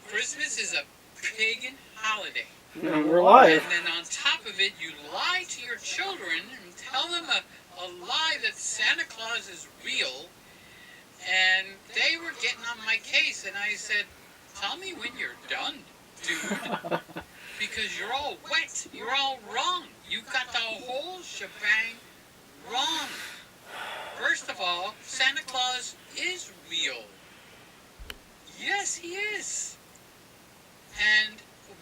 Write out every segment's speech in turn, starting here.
Christmas is a pagan holiday. And we're live. And then on top of it, you lie to your children and tell them a lie that Santa Claus is real. And they were getting on my case, and I said, tell me when you're done, dude. Because you're all wet. You're all wrong. You got the whole shebang wrong. First of all, Santa Claus is real. Yes, he is. And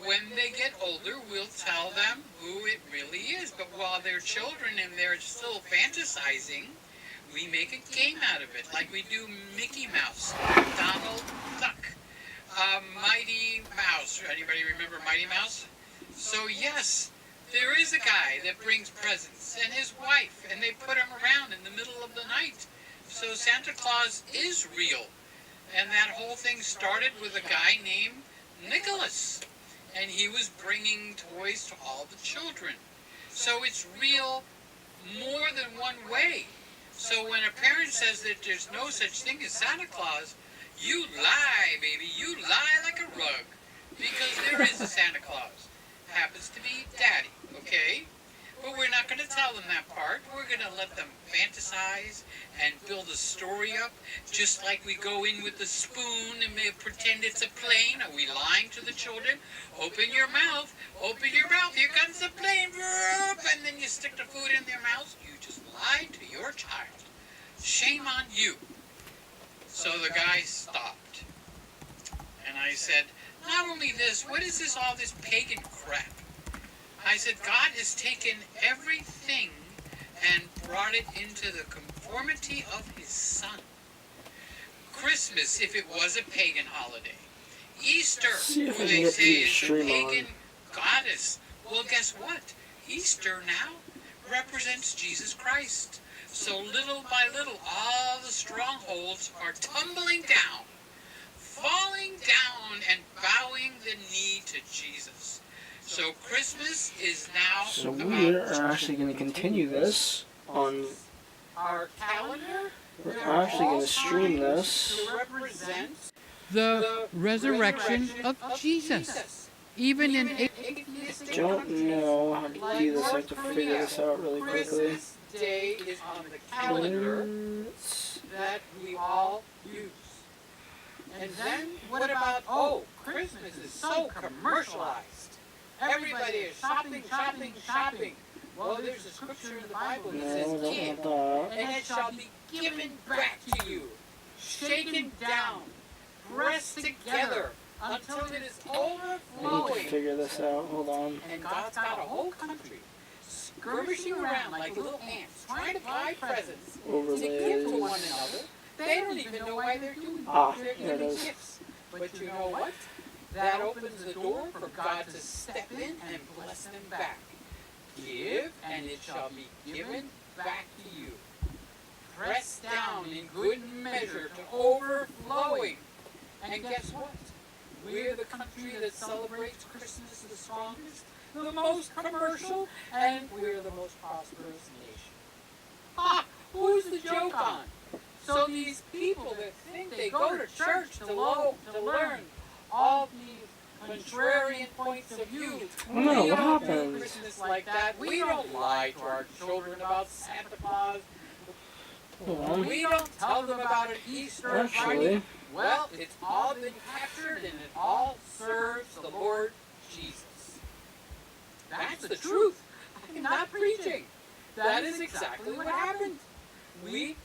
when they get older, we'll tell them who it really is. But while they're children and they're still fantasizing, we make a game out of it, like we do Mickey Mouse, Donald Duck, Mighty Mouse. Anybody remember Mighty Mouse? So yes, there is a guy that brings presents, and his wife, and they put him around in the middle of the night. So Santa Claus is real. And that whole thing started with a guy named Nicholas. And he was bringing toys to all the children. So it's real more than one way. So when a parent says that there's no such thing as Santa Claus, you lie, baby. You lie like a rug. Because there is a Santa Claus. Happens to be Daddy, okay? But we're not going to tell them that part. We're going to let them fantasize and build a story up, just like we go in with the spoon and pretend it's a plane. Are we lying to the children? Open your mouth. Open your mouth. Here comes the plane. And then you stick the food in their mouths. You just lied to your child. Shame on you. So the guy stopped. And I said, not only this, what is this, all this pagan crap? I said, God has taken everything and brought it into the conformity of his Son. Christmas, if it was a pagan holiday. Easter, who they say is a pagan goddess. Well, guess what? Easter now represents Jesus Christ. So little by little, all the strongholds are tumbling down, falling down, and bowing the knee to Jesus. So Christmas is now. So we are actually going to continue this on our calendar. We're actually going to stream this. To represent the resurrection of Jesus. Even in I don't know how to do this. I have to figure this out really quickly. Christmas Day is on the calendar that we all use. And then what about, Christmas is so commercialized. Everybody is shopping, shopping, shopping. Well, there's a scripture in the Bible that says, give, and it shall be given back to you, shaken down, pressed together, until it is I need to overflowing. figure this out. Hold on. And God's got a whole country skirmishing around like little ants, trying to buy presents to give to one another. They don't even know why they're doing it. They're there it giving is. gifts. But you know what? That opens the door for God to step in and bless them back. Give, and it shall be given back to you. Pressed down in good measure to overflowing. And guess what? We're the country that celebrates Christmas the strongest, the most commercial, and we're the most prosperous nation. Ha! Who's the joke on? So these people that think they go to church to learn all these contrarian points of view. No, We what don't do happened? Christmas like that. We don't lie to our children about Santa Claus. Hold on. We don't tell them about an Easter party. Actually, Well, it's all been captured and it all serves the Lord Jesus. That's the truth. I'm not preaching. That is exactly what happened. We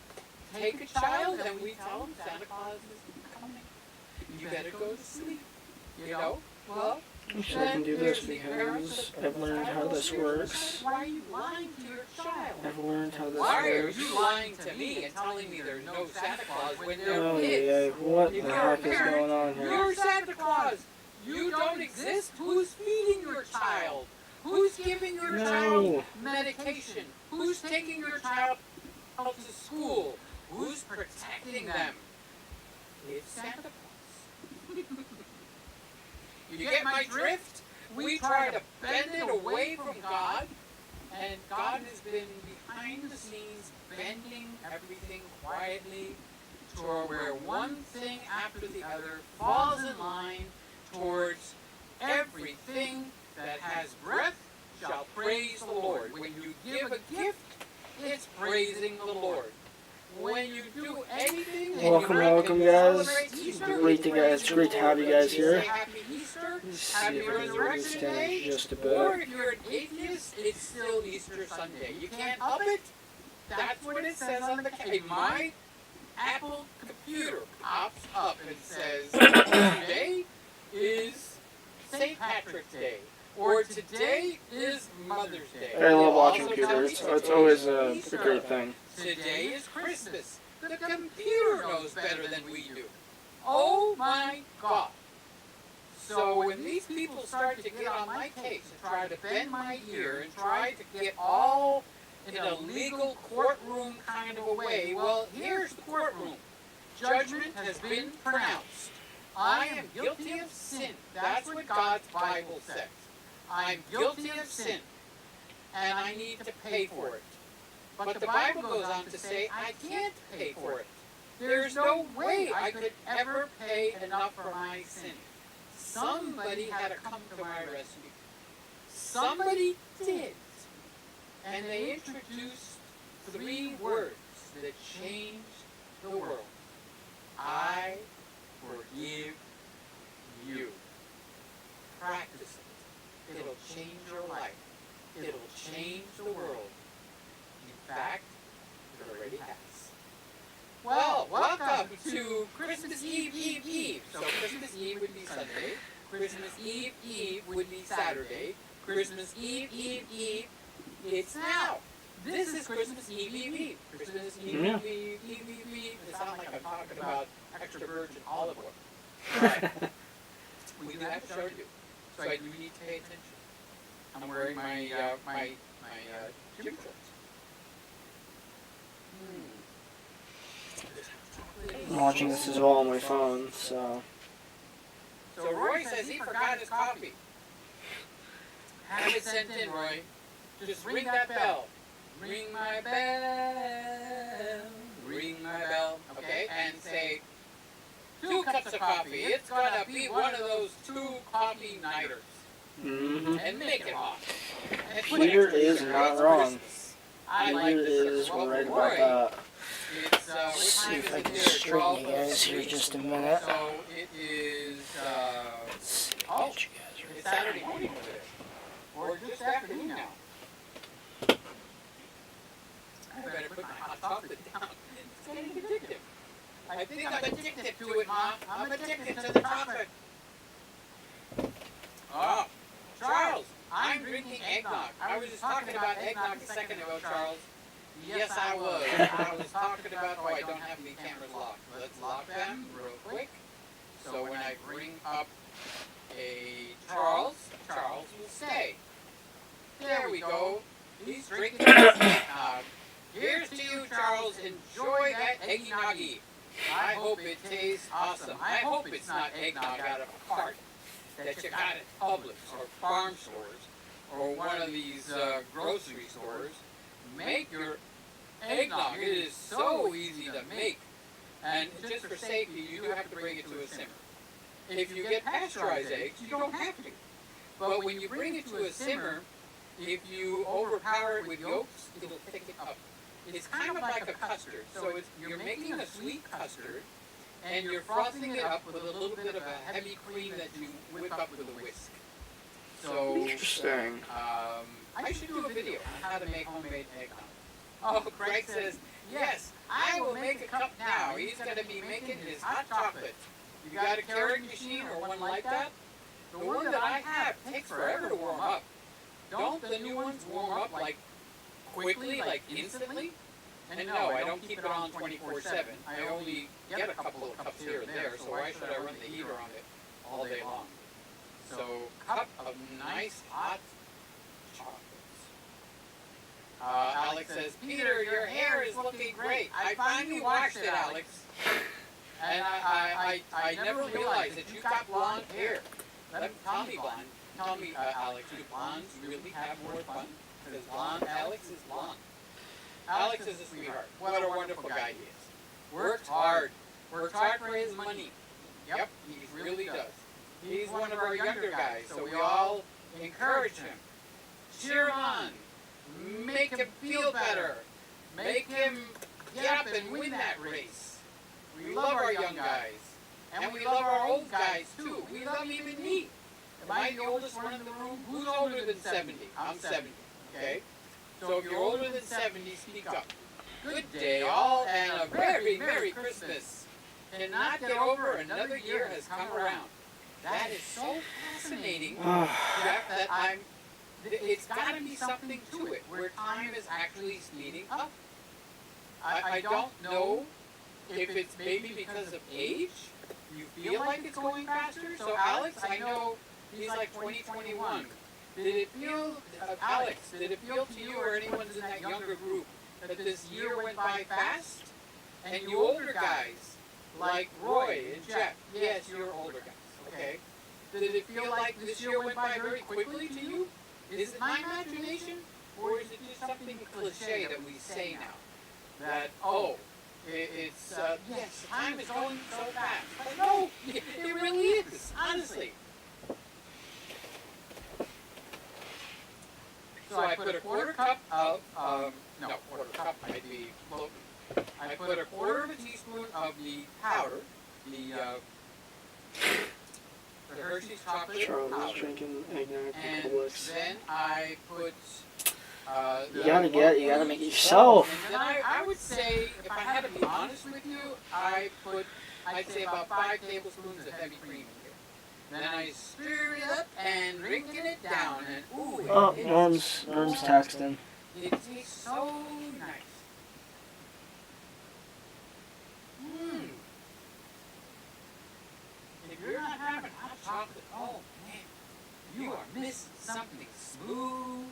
take a child and we tell him Santa Claus is coming. You better go to sleep. You know? Well, actually I can do this because I've learned how this works. why are you lying to your child? I've learned how this Why are works. you lying to me and telling me there's no Santa Claus when there Oh is? yeah, what the If you're a heck is parent, going on here? You're Santa Claus. You don't exist. Who's feeding your child? Who's giving your child No. medication? Who's taking your child out to school? Who's protecting them? It's Santa Claus. You get my drift? We try to bend it away from God, and God has been behind the scenes bending everything quietly to where one thing after the other falls in line great to guys. It's great to have you guys here. Happy Easter, Let's see Happy if I can move this Resurrection down Day, just a or bit. if you're an atheist, it's still Easter Sunday. You can't up it. That's what it says on the my Apple computer pops up and says today is St. Patrick's Day, or today is Mother's Day. I love watching Also computers. tell me It's always today a is Easter. great thing. Today is Christmas. The computer knows better than we do. Oh my God. So when these people start to get on my case and try to bend my ear and try to get all in a legal courtroom kind of a way, well, here's the courtroom. Judgment has been pronounced. I am guilty of sin. That's what God's Bible says. I'm guilty of sin, and I need to pay for it. But the Bible goes on to say I can't pay for it. There's no way I could ever pay enough for my sin. Somebody had to come to my rescue. Somebody did. And they introduced 3 words that changed the world. I forgive you. Practice it. It'll change your life. It'll change the world. In fact, it already has. Well, welcome to Christmas Eve. So Christmas Eve would be Sunday. Christmas Eve would be Saturday. Christmas Eve. It's now. This is Christmas Eve. Christmas Eve. It sounds like I'm talking about extra virgin olive oil. Right. We do have a show to do, so I do need to pay attention. I'm wearing my gym shorts. I'm watching this as well on my phone, so. So Roy says he forgot his coffee. Have it sent in, Roy. Just ring that bell. Ring my bell. Ring my bell. Okay? And say 2 cups of coffee. It's gonna be one of those 2 coffee nighters. Mm-hmm. And make it hot. And Peter is not wrong. I like Peter this. is Well, right Roy, about that. it's, Let's see what if time I is can it here? straighten you 12:03. guys here just a minute. So it is, Let's see oh, what you guys are. it's Saturday morning today. Or just afternoon now. I better put my hot chocolate down. It's getting addictive. I think I'm addicted to it, Ma. I'm addicted to the chocolate. Oh, Charles, I'm drinking eggnog. I was just talking about eggnog a second ago, Charles. Yes, I was. I was talking about, oh, I don't have any cameras locked. Let's lock them real quick. So when I bring up a Charles will stay. There we go. He's drinking his eggnog. Here's to you, Charles. Enjoy that eggnoggy. I hope it tastes awesome. I hope it's not eggnog out of a cart that you got at Publix or farm stores or one of these grocery stores. Make your eggnog. It is so easy to make. And just for safety, you do have to bring it to a simmer. If you get pasteurized eggs, you don't have to. But when you bring it to a simmer, if you overpower it with yolks, it'll thicken up. It's kind of like a custard. So you're making a sweet custard, and you're frothing it up with a little bit of a heavy cream that you whip up with a whisk. So Interesting. I should do a video on how to make homemade eggnog. Oh, Greg says, yes, I will make a cup now. He's going to be making his hot chocolate. You got a Keurig machine or one like that? The one that I have takes forever to warm up. Don't the new ones warm up like quickly, like instantly? And no, I don't keep it on 24/7. I only get a couple of cups here and there, so why should I run the heater on it all day long? So, cup of nice hot chocolates. Alex says, Peter, your hair is looking great. I finally washed it, Alex. And I never realized that you got blonde hair. Tell me, Alex, do blondes really have more fun? Because blonde Alex is blonde. Alex is a sweetheart. What a wonderful guy he is. Works hard. Works hard for his money. Yep, he really does. He's one of our younger guys, so we all encourage him. Cheer him on. Make him feel better. Make him get up and win that race. We love our young guys. And we love our old guys too. We love even me. Am I the oldest one in the room? Who's older than 70? I'm 70. Okay? So if you're older than 70, speak up. Good day all, and a very Merry Christmas. Cannot get over another year has come around. That is so fascinating, Jeff, that it's got to be something to it, where time is actually speeding up. I don't know if it's maybe because of age. You feel like it's going faster? So Alex, I know he's like 2021. Did it feel, Alex, did it feel to you or anyone in that younger group that this year went by fast? And you older guys, like Roy and Jeff, yes, you're older guys, okay? Did it feel like this year went by very quickly to you? Is it my imagination? Or is it just something cliche that we say now? That, it's, yes, time is going so fast. But no, it really is, honestly. So I put a quarter cup of, quarter cup might be floating. I put a quarter of a teaspoon of the powder, the Hershey's chocolate Charles powder. drinking eggnog And from Publix. then I put, You gotta make it yourself. And then I would say, if I had to be honest with you, I'd say about 5 tablespoons of heavy cream in here. Then I stir it up and drinking it down, and ooh, Oh, Norm's texting. It tastes so nice. Mmm. If you're not having hot chocolate, oh man, you are missing something smooth.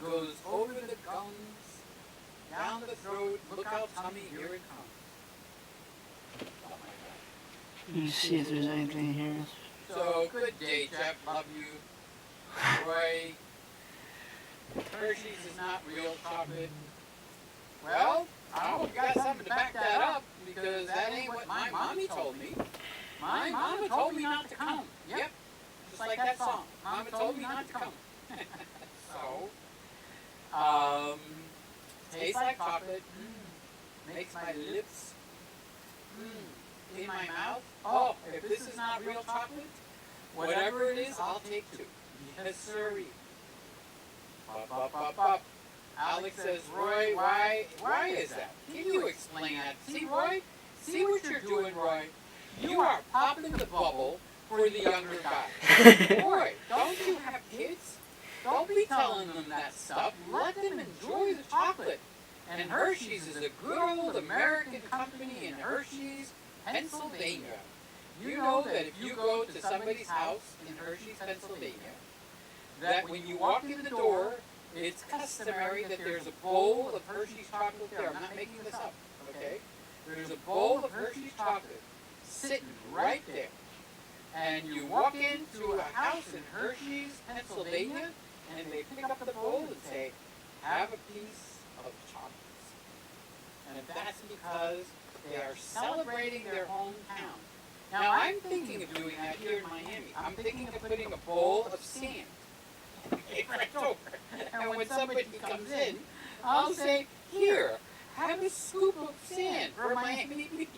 Goes over the gums, down the throat. Look out, tummy, here it comes. Oh my God. Let me see if there's anything here. So, good day, Jeff. Love you. Roy. Hershey's is not real chocolate. Well, I hope you got something to back that up, because that ain't what my mommy told me. My mama told me not to come. Yep. Just like that song. Mama told me not to come. So, tastes like chocolate. Makes my lips in my mouth. Oh, if this is not real chocolate, whatever it is, I'll take 2. Yes, sirree. Pop, pop, pop, pop. Alex says, Roy, why is that? Can you explain that? See, Roy? See what you're doing, Roy? You are popping the bubble for the younger guy. Roy, don't you have kids? Don't be telling them that stuff. Let them enjoy the chocolate. And Hershey's is a good old American company in Hershey's, Pennsylvania. You know that if you go to somebody's house in Hershey's, Pennsylvania, that when you walk in the door, it's customary that there's a bowl of Hershey's chocolate there. I'm not making this up, okay? There's a bowl of Hershey's chocolate sitting right there. And you walk into a house in Hershey's, Pennsylvania, and they pick up the bowl and say, have a piece of chocolates. And that's because they are celebrating their hometown. Now, I'm thinking of doing that here in Miami. I'm thinking of putting a bowl of sand right over. And when somebody comes in, I'll say, here, have a scoop of sand for Miami Beach.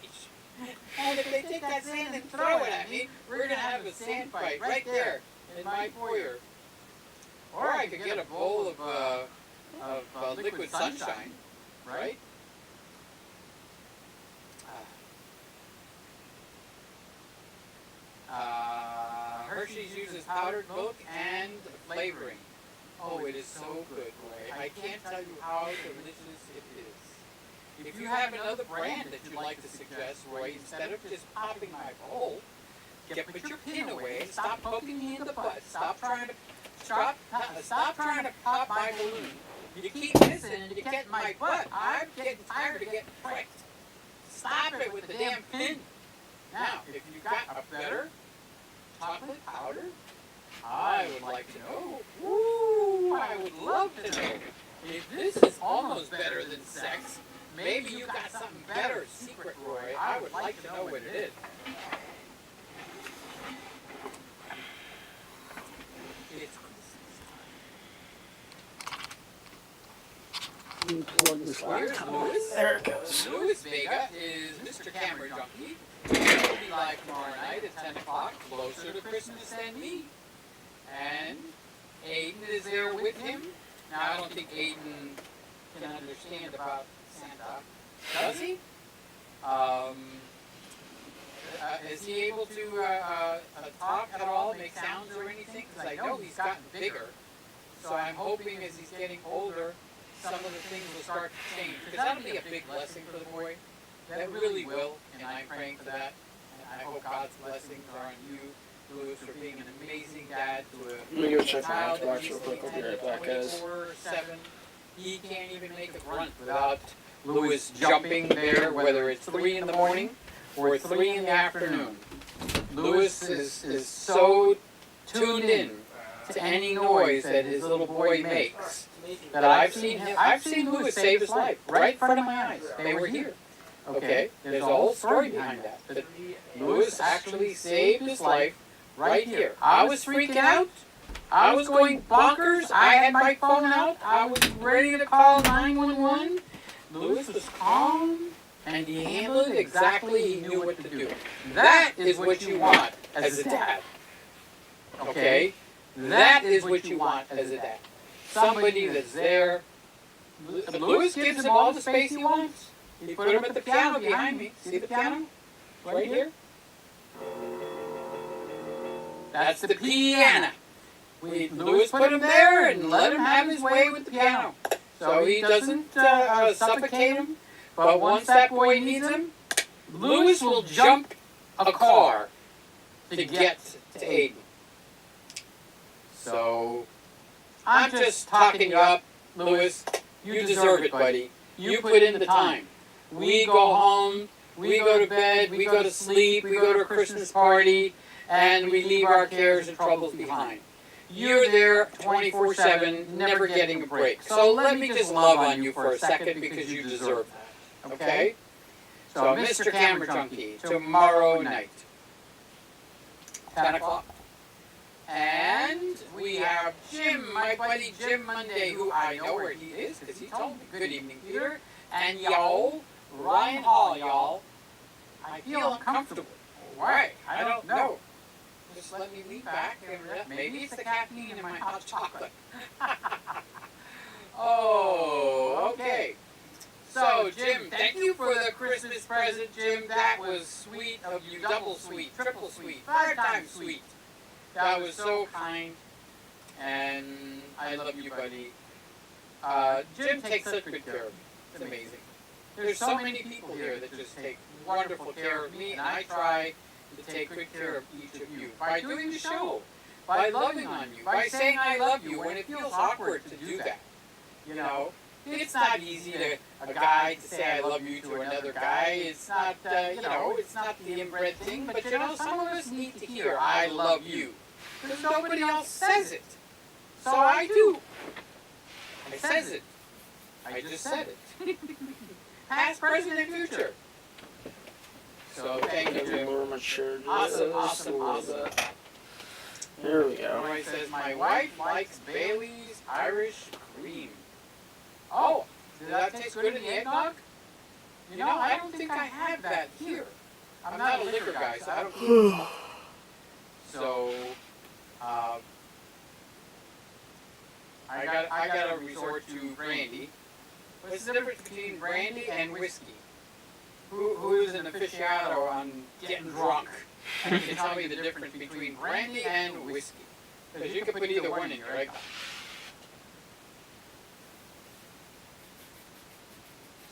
And if they take that sand and throw it at me, we're going to have a sand fight right there in my foyer. Or I could get a bowl of liquid sunshine, right? Hershey's uses powdered milk and flavoring. Oh, it is so good, Roy. I can't tell you how delicious it is. If you have another brand that you'd like to suggest, Roy, instead of just popping my bowl, put your pin away, stop poking me in the butt, stop trying to pop my balloon. You keep missing and you get my butt. I'm getting tired of getting pricked. Stop it with the damn pin. Now, if you got a better chocolate powder, I would like to know. Ooh, I would love to know. If this is almost better than sex, maybe you got something better, Secret Roy. I would like to know what it is. It's Plug this Here's laptop. Louis. There it goes. Louis Vega is Mr. Camera Junkie. live tomorrow night at 10 o'clock, Closer to Christmas Than Me. And Aiden is there with him. Now, I don't think Aiden can understand about Santa. Does he? Is he able to talk at all, make sounds or anything? Because I know he's gotten bigger. So I'm hoping as he's getting older, some of the things will start to change. Because that'll be a big blessing for the boy. That really will, and I'm praying for that. And I hope God's blessings are on you, Louis, for being an amazing dad to Let me go check my child that Xbox real quick. I'll be recently right back, guys. 24/7. He can't even make a grunt without Louis jumping there, whether it's 3 in the morning or 3 in the afternoon. Louis is so tuned in to any noise that his little boy makes that I've seen Louis save his life right in front of my eyes. They were here. Okay, there's a whole story behind that. But Louis actually saved his life right here. I was freaking out. I was going bonkers. I had my phone out. I was ready to call 911. Louis was calm, and he handled it exactly. He knew what to do. That is what you want as a dad. Okay? That is what you want as a dad. Somebody that's there. Louis gives him all the space he wants. He put him at the piano behind me. See the piano? Right here? That's the piano. Louis put him there and let him have his way with the piano. So he doesn't suffocate him. But once that boy needs him, Louis will jump a car to get to Aiden. So I'm just talking you up, Louis. You deserve it, buddy. You put in the time. We go home, we go to bed, we go to sleep, we go to a Christmas party, and we leave our cares and troubles behind. You're there 24/7, never getting a break. So let me just love on you for a second because you deserve that. Okay? So Mr. Camera Junkie, tomorrow night, 10 o'clock. And we have Jim, my buddy Jim Monday, who I know where he is because he told me. Good evening, Peter. And y'all, Ryan Hall, y'all. I feel uncomfortable. Why? I don't know. Just let me lean back and maybe it's the caffeine in my hot chocolate. Oh, okay. So, Jim, thank you for the Christmas present, Jim. That was sweet of you. Double sweet, triple sweet, 5 times sweet. That was so kind. And I love you, buddy. Jim takes such good care of me. It's amazing. There's so many people here that just take wonderful care of me, and I try to take good care of each of you by doing the show, by loving on you, by saying I love you when it feels awkward to do that. You know, it's not easy to a guy to say I love you to another guy. It's not, it's not the inbred thing, but some of us need to hear I love you because nobody else says it. So I do. I says it. I just said it. Past, present, and future. So thank you, Jim. More mature. Awesome. There we go. Everybody says, my wife likes Bailey's Irish Cream. Oh, does that taste good in the eggnog? I don't think I have that here. I'm not a liquor guy, so I don't. So, I gotta resort to brandy. What's the difference between brandy and whiskey? Who is an aficionado on getting drunk? And can tell me the difference between brandy and whiskey. Because you can put either one in your egg.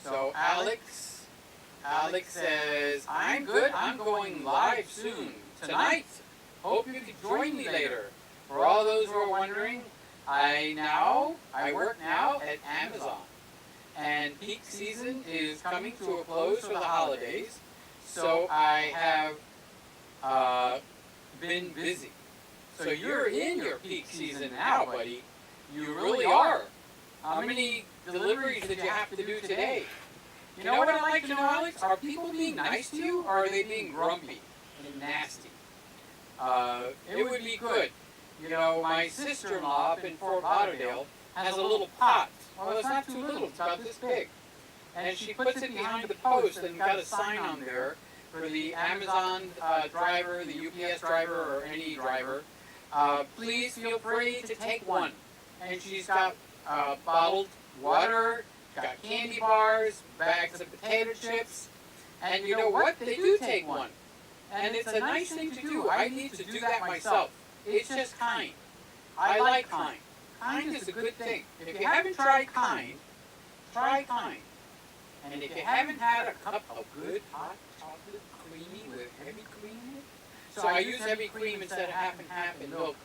So Alex says, I'm good, I'm going live soon. Tonight. Hope you can join me later. For all those who are wondering, I work now at Amazon. And peak season is coming to a close for the holidays. So I have been busy. So you're in your peak season now, buddy. You really are. How many deliveries did you have to do today? You know what I'd like to know, Alex? Are people being nice to you, or are they being grumpy and nasty? It would be good. My sister-in-law up in Fort Lauderdale has a little pot. Well, it's not too little. It's about this big. And she puts it behind the post and got a sign on there for the Amazon driver, the UPS driver, or any driver, please feel free to take one. And she's got bottled water, got candy bars, bags of potato chips, and you know what? They do take one. And it's a nice thing to do. I need to do that myself. It's just kind. I like kind. Kind is a good thing. If you haven't tried kind, try kind. And if you haven't had a cup of good hot chocolate creamy with heavy cream in it, so I use heavy cream instead of half and half in milk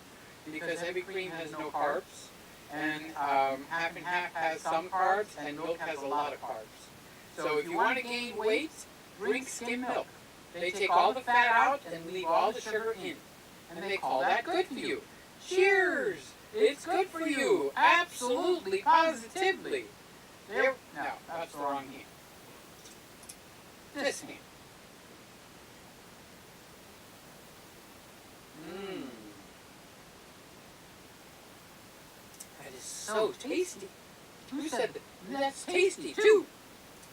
because heavy cream has no carbs, and half and half has some carbs, and milk has a lot of carbs. So if you want to gain weight, drink skim milk. They take all the fat out and leave all the sugar in, and they call that good for you. Cheers! It's good for you, absolutely, positively. There, no, that's the wrong hand. This hand. Mmm. That is so tasty. Who said that? That's tasty too.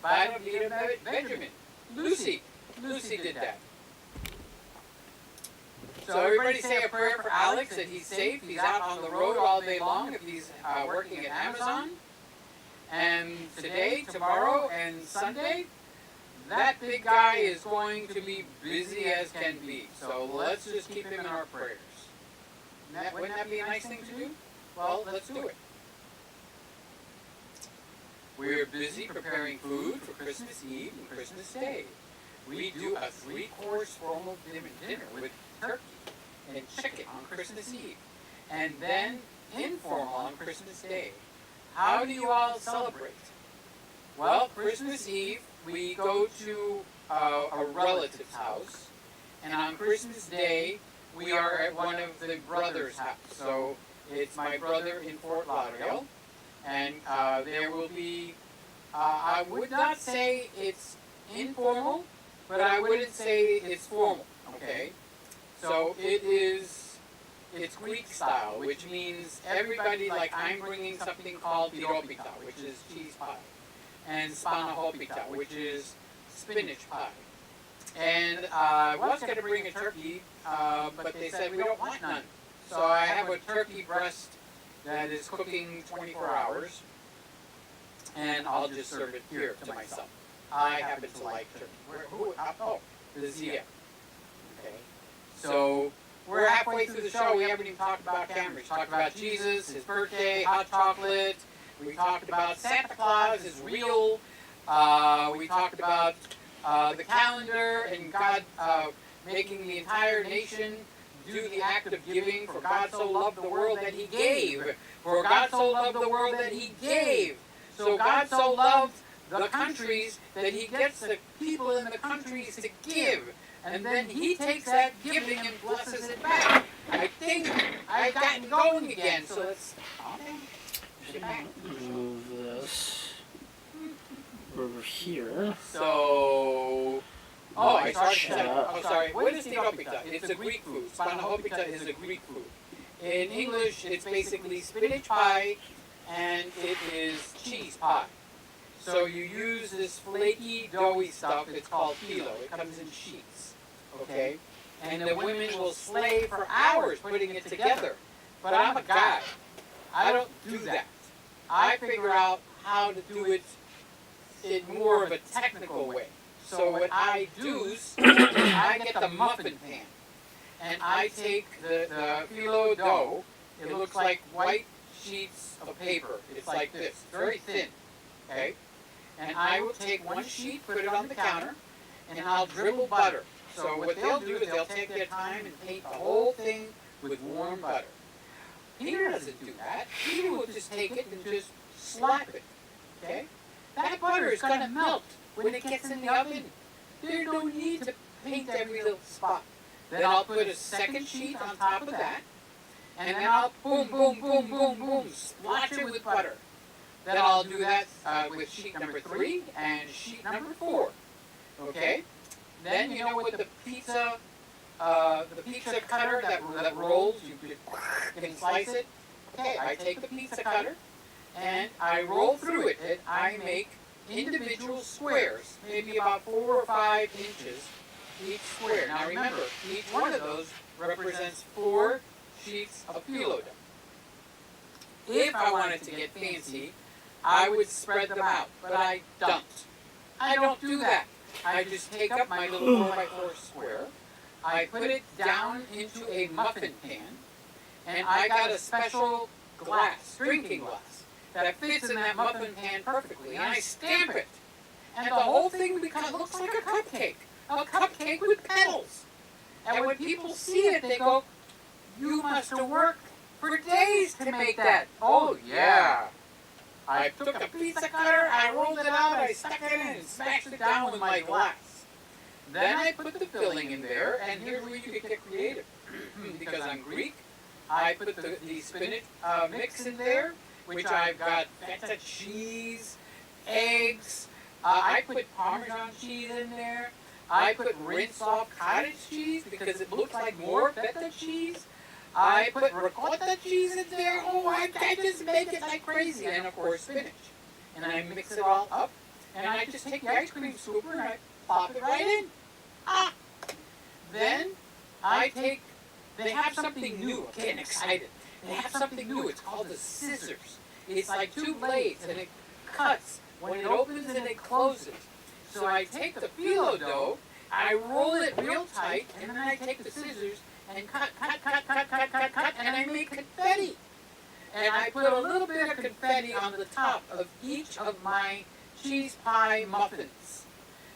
Vita Benjamin. Lucy. Lucy did that. So everybody say a prayer for Alex that he's safe. He's out on the road all day long if he's working at Amazon. And today, tomorrow, and Sunday, that big guy is going to be busy as can be. So let's just keep him in our prayers. Wouldn't that be a nice thing to do? Well, let's do it. We're busy preparing food for Christmas Eve and Christmas Day. We do a 3-course formal dinner with turkey and chicken on Christmas Eve, and then informal on Christmas Day. How do you all celebrate? Well, Christmas Eve, we go to a relative's house, and on Christmas Day, we are at one of the brothers' house. So it's my brother in Fort Lauderdale, and there will be, I would not say it's informal, but I wouldn't say it's formal, okay? So it's Greek style, which means everybody, like I'm bringing something called piropita, which is cheese pie, and spanahopita, which is spinach pie. And I was going to bring a turkey, but they said we don't want none. So I have a turkey breast that is cooking 24 hours, and I'll just serve it here to myself. I happen to like turkey. Oh, the Zia. Okay. So we're halfway through the show. We haven't even talked about Cameron. We talked about Jesus, his birthday, hot chocolate. We talked about Santa Claus is real. We talked about the calendar and God making the entire nation do the act of giving. For God so loved the world that he gave. For God so loved the world that he gave. So God so loved the countries that he gets the people in the countries to give. And then he takes that giving and blesses it back. I think I've gotten going again, so let's move this over here. So, I started. Oh, sorry. What is tiropita? It's a Greek food. Spanahopita is a Greek food. In English, it's basically spinach pie, and it is cheese pie. So you use this flaky, doughy stuff. It's called phyllo. It comes in sheets, okay? And the women will slay for hours putting it together. But I'm a guy. I don't do that. I figure out how to do it in more of a technical way. So what I do is I get the muffin pan, and I take the phyllo dough. It looks like white sheets of paper. It's like this, very thin, okay? And I will take one sheet, put it on the counter, and I'll dribble butter. So what they'll do is they'll take their time and paint the whole thing with warm butter. Peter doesn't do that. Peter will just take it and just slap it, okay? That butter is going to melt when it gets in the oven. There's no need to paint every little spot. Then I'll put a second sheet on top of that, and then I'll boom, boom, boom, boom, boom, splotch it with butter. Then I'll do that with sheet number 3 and sheet number 4. Okay? Then you know with the pizza cutter that rolls, you can slice it. Okay, I take the pizza cutter and I roll through it, and I make individual squares, maybe about 4 or 5 inches each square. Now remember, each one of those represents 4 sheets of phyllo dough. If I wanted to get fancy, I would spread them out, but I don't. I don't do that. I just take up my little 4x4 square, I put it down into a muffin pan, and I got a special glass, drinking glass, that fits in that muffin pan perfectly, and I stamp it. And the whole thing looks like a cupcake with petals. And when people see it, they go, "You must have worked for days to make that." Oh, yeah. I took a pizza cutter, I rolled it out, I stuck it in and smashed it down with my glass. Then I put the filling in there, and here's where you can get creative. Because I'm Greek, I put the spinach mix in there, which I've got feta cheese, eggs, I put Parmesan cheese in there, I put rinsed off cottage cheese because it looks like more feta cheese. I put ricotta cheese in there. Oh, I just make it like crazy. And of course spinach. And I mix it all up. And I just take the ice cream scooper and I pop it right in. Then I take, they have something new. I'm getting excited. They have something new. It's called the scissors. It's like 2 blades and it cuts when it opens and it closes. So I take the phyllo dough, I roll it real tight, and then I take the scissors and cut, and I make confetti. And I put a little bit of confetti on the top of each of my cheese pie muffins.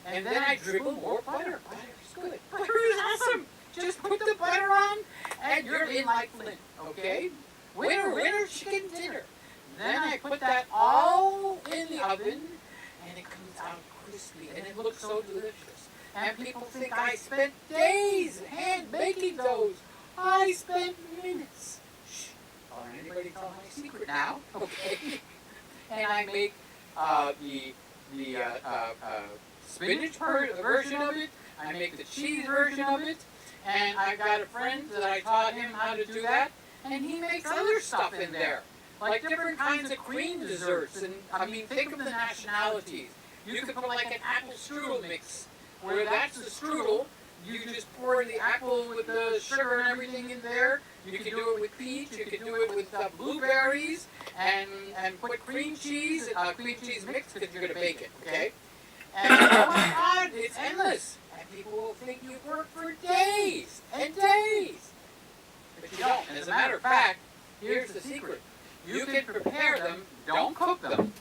And then I dribble more butter. Butter's good. Butter is awesome. Just put the butter on, and you're in like Flint, okay? Winner, chicken dinner. Then I put that all in the oven, and it comes out crispy, and it looks so delicious. And people think I spent days hand baking those. I spent minutes. Shh, don't let anybody tell my secret now, okay? And I make the spinach version of it. I make the cheese version of it. And I've got a friend that I taught him how to do that. And he makes other stuff in there, like different kinds of cream desserts. And I mean, think of the nationalities. You could put like an apple strudel mix, where that's the strudel. You just pour the apple with the sugar and everything in there. You can do it with peach. You can do it with blueberries and put cream cheese mix because you're going to bake it, okay? And oh my God, it's endless. And people will think you've worked for days and days. But you don't. As a matter of fact, here's the secret. You can prepare them, don't cook them,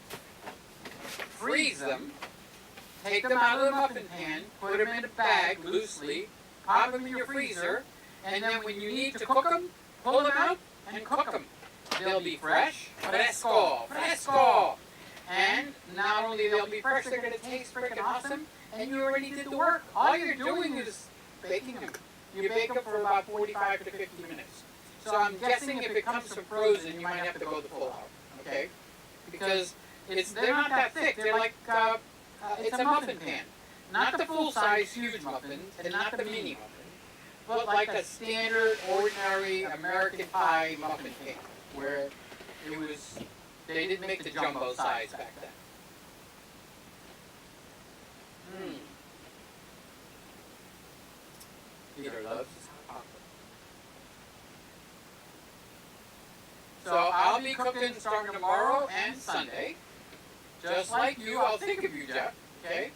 freeze them, take them out of the muffin pan, put them in a bag loosely, pop them in your freezer, and then when you need to cook them, pull them out and cook them. They'll be fresh, fresco. And not only they'll be fresh, they're going to taste freaking awesome, and you already did the work. All you're doing is baking them. You bake them for about 45 to 50 minutes. So I'm guessing if it comes from frozen, you might have to go the full hour, okay? Because they're not that thick. They're like, it's a muffin pan. Not the full-size huge muffins, and not the mini muffin, but like a standard, ordinary American pie muffin pan, where they didn't make the jumbo size back then. Peter loves his hot chocolate. So I'll be cooking starting tomorrow and Sunday. Just like you, I'll think of you, Jeff, okay?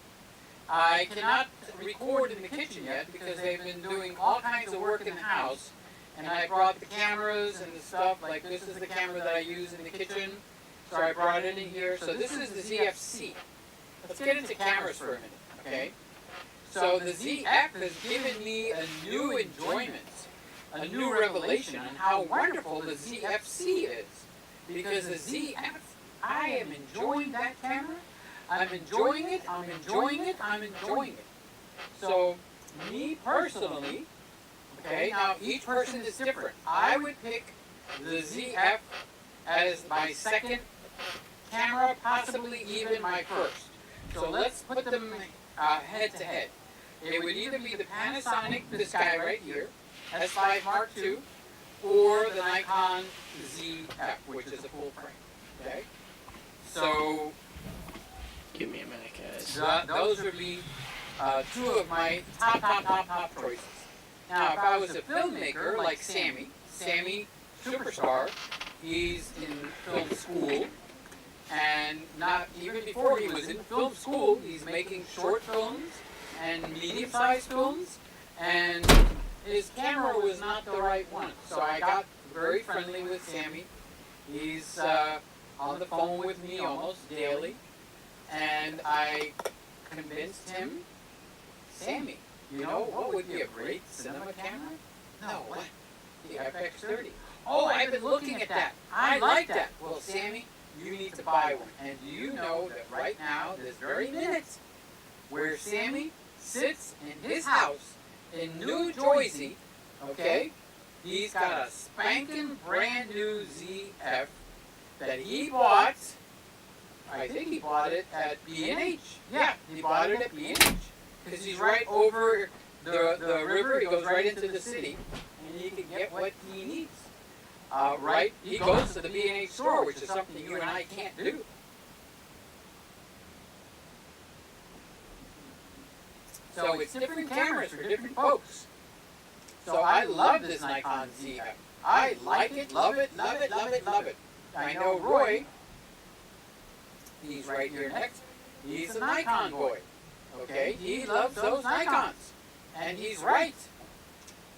I cannot record in the kitchen yet because they've been doing all kinds of work in the house. And I brought the cameras and the stuff, like this is the camera that I use in the kitchen. So I brought it in here. So this is the ZF-C. Let's get into cameras for a minute, okay? So the ZF has given me a new enjoyment, a new revelation on how wonderful the ZF-C is. Because the ZF, I am enjoying that camera. I'm enjoying it. So me personally, okay, now each person is different. I would pick the ZF as my second camera, possibly even my first. So let's put them head to head. It would either be the Panasonic, this guy right here, S5 Mark II, or the Nikon ZF, which is a full frame. Okay? So Give me a minute, guys. those would be two of my top choices. Now, if I was a filmmaker like Sammy Superstar, he's in film school, and not even before he was in film school, he's making short films and medium-sized films, and his camera was not the right one. So I got very friendly with Sammy. He's on the phone with me almost daily, and I convinced him, Sammy, you know what would be a great cinema camera? No, what? The FX30. Oh, I've been looking at that. I like that. Well, Sammy, you need to buy one. And do you know that right now, this very minute, where Sammy sits in his house in New Jersey, okay, he's got a spanking brand new ZF that he bought. I think he bought it at B&H. Yeah, he bought it at B&H. Because he's right over the river, he goes right into the city, and he can get what he needs. Right? He goes to the B&H store, which is something you and I can't do. So it's different cameras for different folks. So I love this Nikon ZF. I like it, love it, love it, love it, love it. I know Roy, he's right here next, he's a Nikon boy. Okay, he loves those Nikons. And he's right.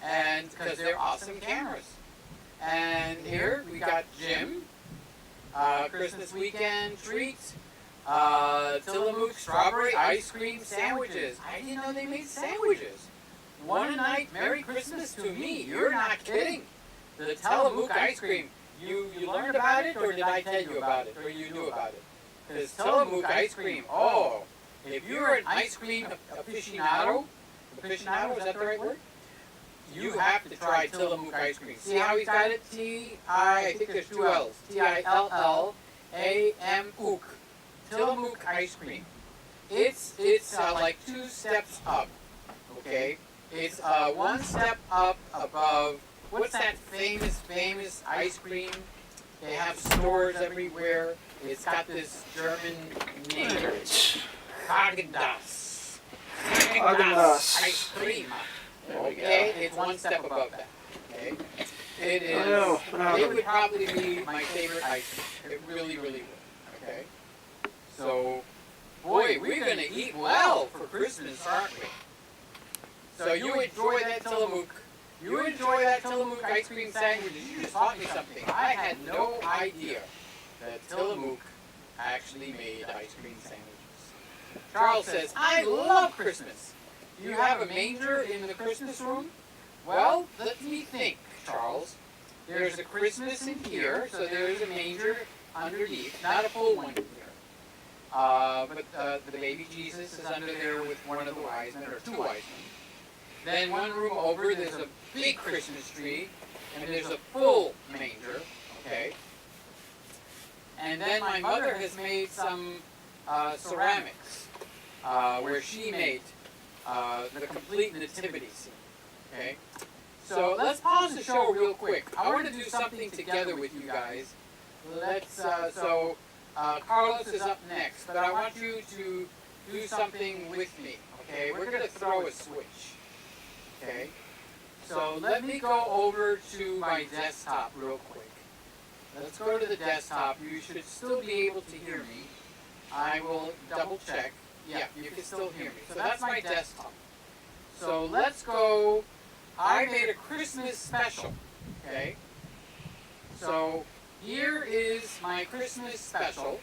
And because they're awesome cameras. And here we got Jim, Christmas weekend treats, Tillamook strawberry ice cream sandwiches. I didn't know they made sandwiches. One night, Merry Christmas to me. You're not kidding. The Tillamook ice cream. You learned about it, or did I tell you about it, or you knew about it? Because Tillamook ice cream, oh, if you're an ice cream aficionado, is that the right word? You have to try Tillamook ice cream. See how he's got it? I think there's two L's. Tillam-ook. Tillamook ice cream. It's like 2 steps up. Okay? It's one step up above, what's that famous ice cream? They have stores everywhere. It's got this German name. Häagen-Dazs. Häagen-Dazs ice cream. Okay, it's one step above that. Okay, it is. It would probably be my favorite ice cream. It really, really would. Okay, so boy, we're gonna eat well for Christmas, aren't we? So you enjoy that Tillamook. You enjoy that Tillamook ice cream sandwich. You just taught me something. I had no idea that Tillamook actually made ice cream sandwiches. Charles says, I love Christmas. Do you have a manger in the Christmas room? Well, let me think, Charles. There's a Christmas in here, so there's a manger underneath. Not a full one here. But the baby Jesus is under there with one of the wise men, or 2 wise men. Then one room over, there's a big Christmas tree, and there's a full manger, okay? And then my mother has made some ceramics, where she made the complete nativity scene, okay? So let's pause the show real quick. I want to do something together with you guys. Let's, Carlos is up next, but I want you to do something with me, okay? We're going to throw a switch, okay? So let me go over to my desktop real quick. Let's go to the desktop. You should still be able to hear me. I will double check. Yeah, you can still hear me. So that's my desktop. So let's go. I made a Christmas special, okay? So here is my Christmas special.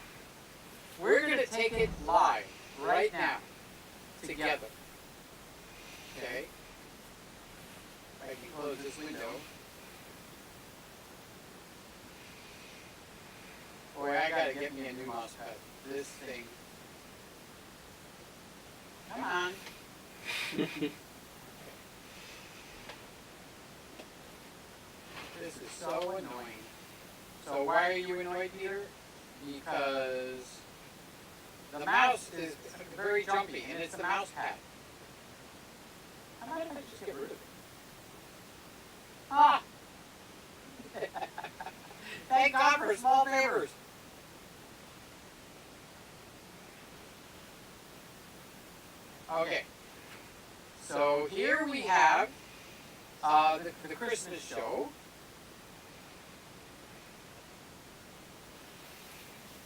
We're going to take it live right now together, okay? I can close this window. Boy, I gotta get me a new mouse pad. This thing. Come on. This is so annoying. So why are you annoyed, Peter? Because the mouse is very jumpy, and it's the mouse pad. How about if I just get rid of it? Ah! Thank God for small favors. Okay, the Christmas show.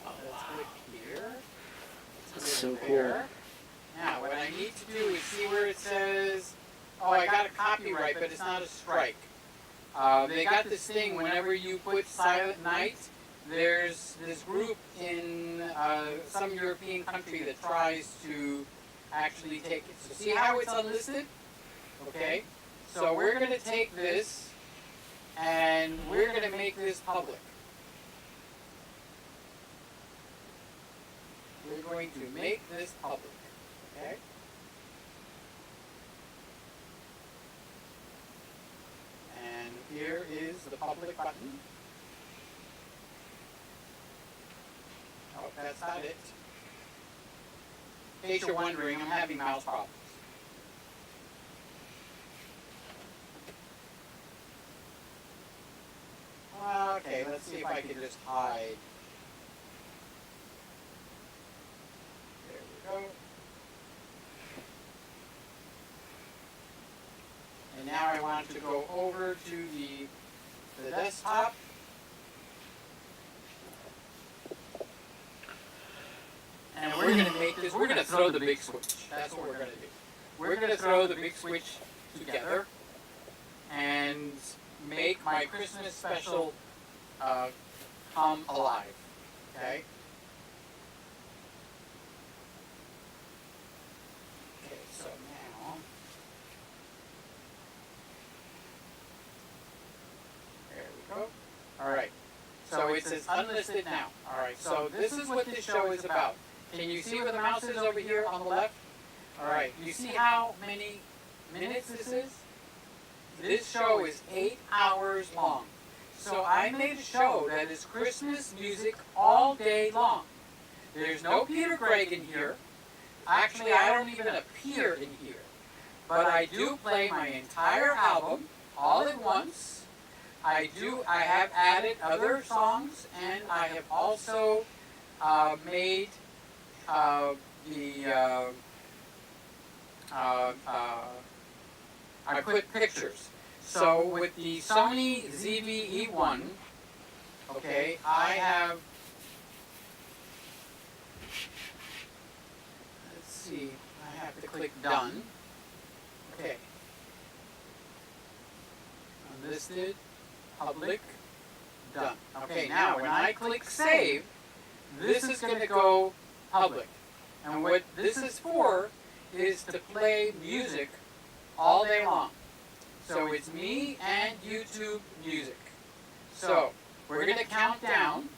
Let's click here. That's so cool. There. Now, what I need to do is see where it says, oh, I got a copyright, but it's not a strike. They got this thing, whenever you put Silent Night, there's this group in some European country that tries to actually take it. So see how it's unlisted? Okay. So we're going to take this, and we're going to make this public. We're going to make this public. Okay? And here is the public button. Oh, that's not it. In case you're wondering, I'm having mouse problems. Okay, let's see if I can just hide. There we go. And now I want to go over to the desktop. And we're going to make this, we're going to throw the big switch. That's what we're going to do. We're going to throw the big switch together and make my Christmas special come alive. Okay? Okay, so now, there we go. Alright, so it says unlisted now. Alright, so this is what this show is about. Can you see where the mouse is over here on the left? Alright, you see how many minutes this is? This show is 8 hours long. So I made a show that is Christmas music all day long. There's no Peter Gregg in here. Actually, I don't even appear in here. But I do play my entire album all at once. I have added other songs, and I have also made I put pictures. So with the Sony ZV-E1, okay, I have, let's see, I have to click done. Okay. Unlisted, public, done. Okay, now when I click save, this is going to go public. And what this is for is to play music all day long. So it's me and YouTube music. So we're going to count down,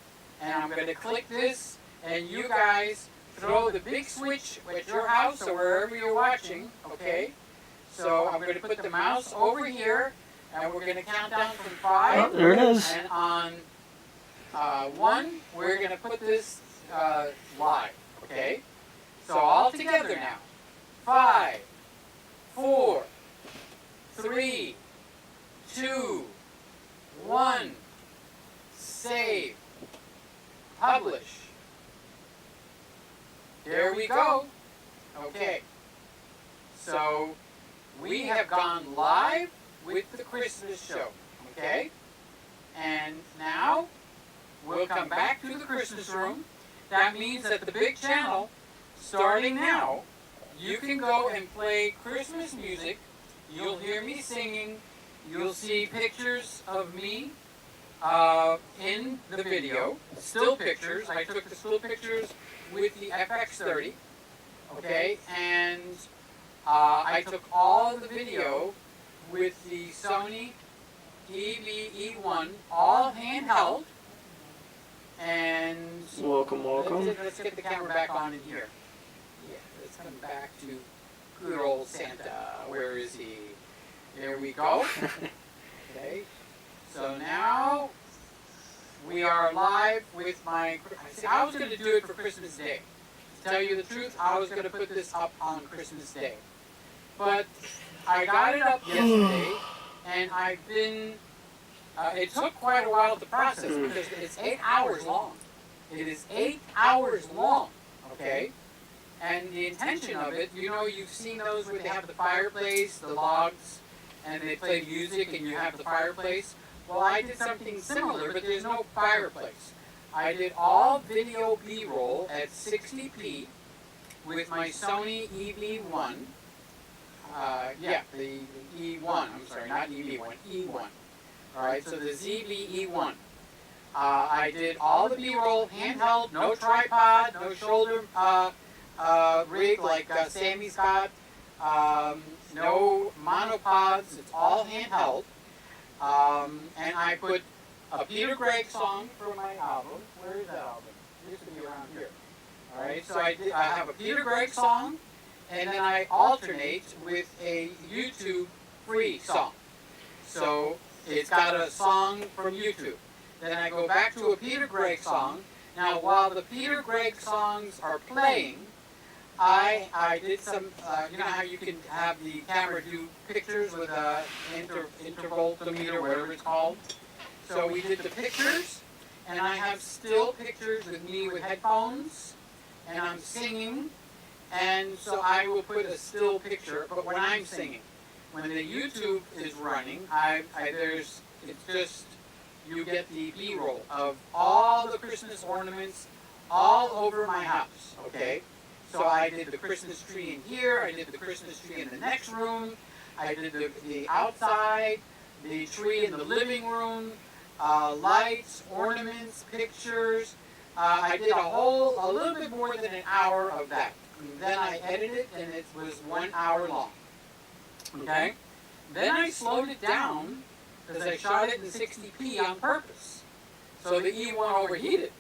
and I'm going to click this, and you guys throw the big switch at your house or wherever you're watching, okay? So I'm going to put the mouse over here, and we're going to count down from 5. Oh, there it is. And on 1, we're going to put this live, okay? So all together now. 5, 4, 3, 2, 1, save, publish. There we go. Okay. So we have gone live with the Christmas show. Okay? And now we'll come back to the Christmas room. That means that the big channel, starting now, you can go and play Christmas music. You'll hear me singing. You'll see pictures of me in the video. Still pictures. I took the still pictures with the FX30. Okay, and I took all of the video with the Sony ZV-E1, all handheld. And Welcome. let's get the camera back on in here. Yeah, let's come back to good old Santa. Where is he? There we go. Okay. So now we are live with my. I was going to do it for Christmas Day. To tell you the truth, I was going to put this up on Christmas Day. But I got it up yesterday, and I've been. It took quite a while to process because it's 8 hours long. It is 8 hours long. Okay. And the intention of it, you know, you've seen those where they have the fireplace, the logs, and they play music and you have the fireplace. Well, I did something similar, but there's no fireplace. I did all video B-roll at 60p with my Sony EV1. The E1, I'm sorry, not EV1, E1. Alright, so the ZV-E1. I did all the B-roll handheld, no tripod, no shoulder rig like Sammy's got, no monopods, it's all handheld. And I put a Peter Gregg song for my album. Where is that album? It used to be around here. Alright, so I have a Peter Gregg song, and then I alternate with a YouTube free song. So it's got a song from YouTube. Then I go back to a Peter Gregg song. Now while the Peter Gregg songs are playing, I did some, you know how you can have the camera do pictures with a intervoltometer, whatever it's called. So we did the pictures, and I have still pictures with me with headphones, and I'm singing, and so I will put a still picture, but when I'm singing. When the YouTube is running, it's just, you get the B-roll of all the Christmas ornaments all over my house, okay? So I did the Christmas tree in here, I did the Christmas tree in the next room, I did the outside, the tree in the living room, lights, ornaments, pictures. I did a little bit more than an hour of that. And then I edited it, and it was 1 hour long. Okay? Then I slowed it down, because I shot it in 60p on purpose. So the E1 overheated.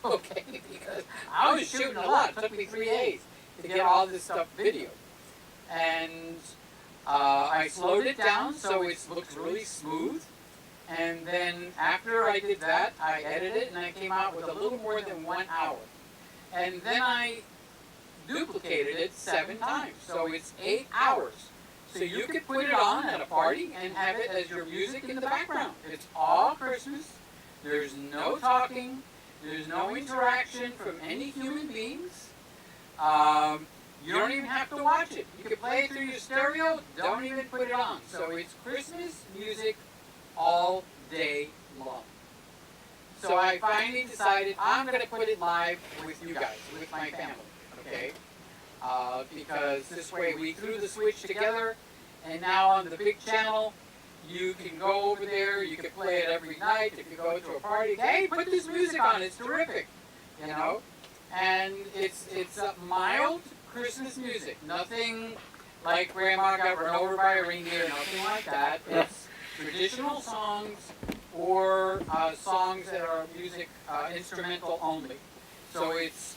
Okay? Because I was shooting a lot. It took me 3 days to get all this stuff video. And I slowed it down so it looks really smooth. And then after I did that, I edited it, and I came out with a little more than 1 hour. And then I duplicated it 7 times. So it's 8 hours. So you could put it on at a party and have it as your music in the background. It's all Christmas. There's no talking. There's no interaction from any human beings. You don't even have to watch it. You can play it through your stereo. Don't even put it on. So it's Christmas music all day long. So I finally decided I'm going to put it live with you guys, with my family. Okay? Because this way we threw the switch together, and now on the big channel, you can go over there, you can play it every night. If you go to a party, hey, put this music on, it's terrific, you know. And it's a mild Christmas music, nothing like Grandma got run over by a reindeer, nothing like that. It's traditional songs or songs that are music instrumental only. So it's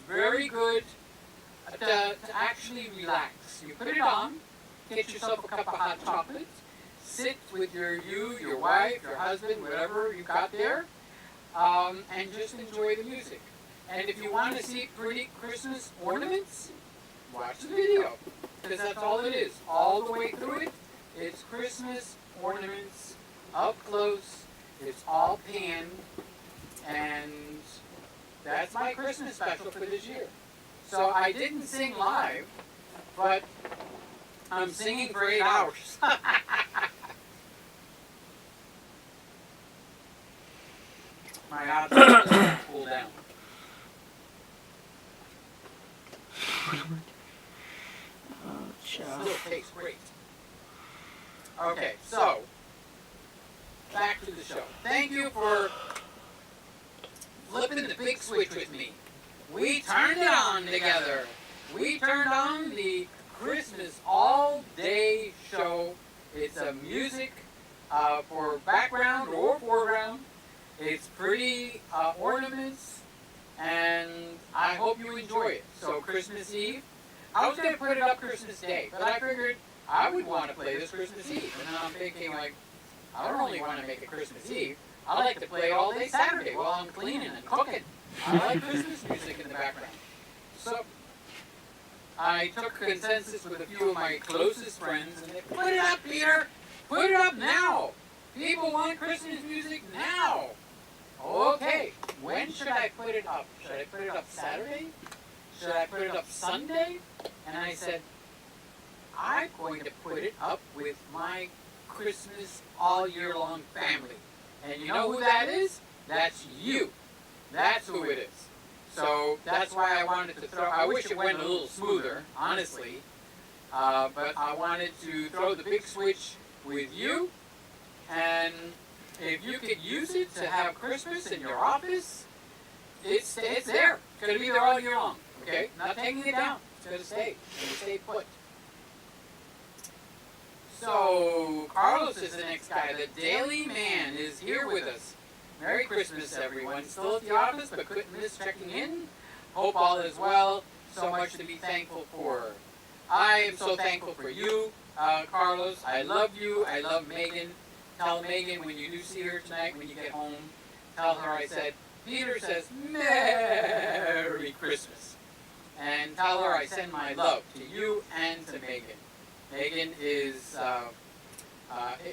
very good to actually relax. You put it on, get yourself a cup of hot chocolate, sit with your wife, your husband, whatever you got there, and just enjoy the music. And if you want to see pretty Christmas ornaments, watch the video, because that's all it is. All the way through it, it's Christmas ornaments up close. It's all pan, and that's my Christmas special for this year. So I didn't sing live, but I'm singing for 8 hours. My hot chocolate cool down. Still tastes great. Okay, so back to the show. Thank you for flipping the big switch with me. We turned it on together. We turned on the Christmas all-day show. It's a music for background or foreground. It's pretty ornaments, and I hope you enjoy it. So Christmas Eve, I was going to put it up Christmas Day, but I figured I would want to play this Christmas Eve. And then I'm thinking, like, I don't only want to make it Christmas Eve, I like to play all day Saturday while I'm cleaning and cooking. I like Christmas music in the background. So I took consensus with a few of my closest friends, and they put it up, Peter! Put it up now! People want Christmas music now! Okay, when should I put it up? Should I put it up Saturday? Should I put it up Sunday? And I said, I'm going to put it up with my Christmas all year long family. And you know who that is? That's you. That's who it is. So that's why I wanted to throw, I wish it went a little smoother, honestly. But I wanted to throw the big switch with you. And if you could use it to have Christmas in your office, it's there. It's going to be there all year long. Okay? Not taking it down. It's going to stay. It's going to stay put. So, Carlos is the next guy. The Daily Man is here with us. Merry Christmas, everyone. Still at the office, but couldn't miss checking in. Hope all is well. So much to be thankful for. I am so thankful for you, Carlos. I love you. I love Megan. Tell Megan when you do see her tonight, when you get home, tell her I said, Peter says, Merry Christmas. And tell her I send my love to you and to Megan. Megan is,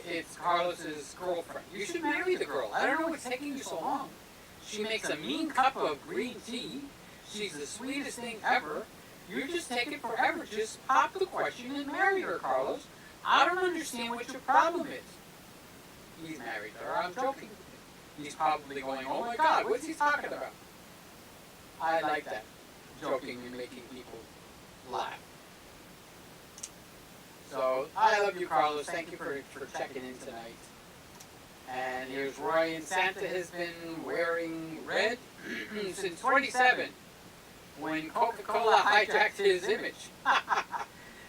it's Carlos's girlfriend. You should marry the girl. I don't know what's taking you so long. She makes a mean cup of green tea. She's the sweetest thing ever. You just take it forever. Just pop the question and marry her, Carlos. I don't understand what your problem is. He's married to her. I'm joking. He's probably going, oh my God, what's he talking about? I like that. Joking and making people laugh. So, I love you, Carlos. Thank you for checking in tonight. And here's Roy, and Santa has been wearing red since 27, when Coca-Cola hijacked his image.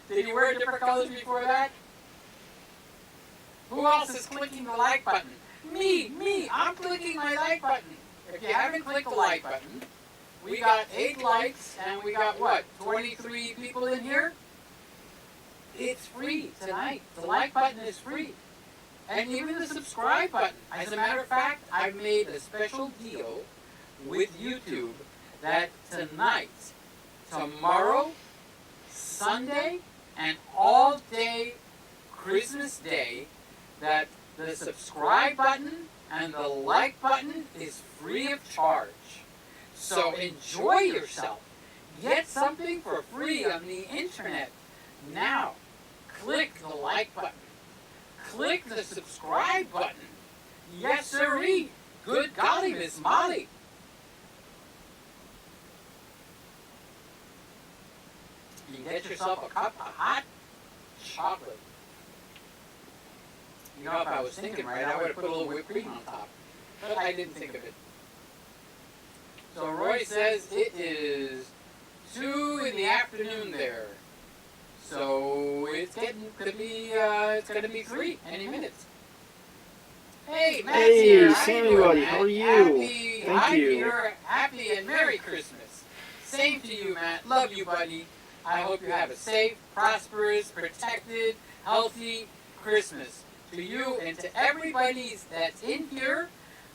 Did he wear different colors before that? Who else is clicking the like button? Me, I'm clicking my like button. If you haven't clicked the like button, we got 8 likes, and we got what, 23 people in here? It's free tonight. The like button is free. And even the subscribe button. As a matter of fact, I've made a special deal with YouTube that tonight, tomorrow, Sunday, and all day Christmas Day, that the subscribe button and the like button is free of charge. So enjoy yourself. Get something for free on the internet. Now, click the like button. Click the subscribe button. Yes, sirree. Good golly, Miss Molly. You can get yourself a cup of hot chocolate. You know, if I was thinking right, I would have put a little whipped cream on top. But I didn't think of it. So Roy says it is 2 in the afternoon there. So it's getting to be, it's going to be 3 any minutes. Hey, Matt's here. Sammy buddy, how are you? Thank you. Peter. Happy and Merry Christmas. Same to you, Matt. Love you, buddy. I hope you have a safe, prosperous, protected, healthy Christmas. To you and to everybody that's in here,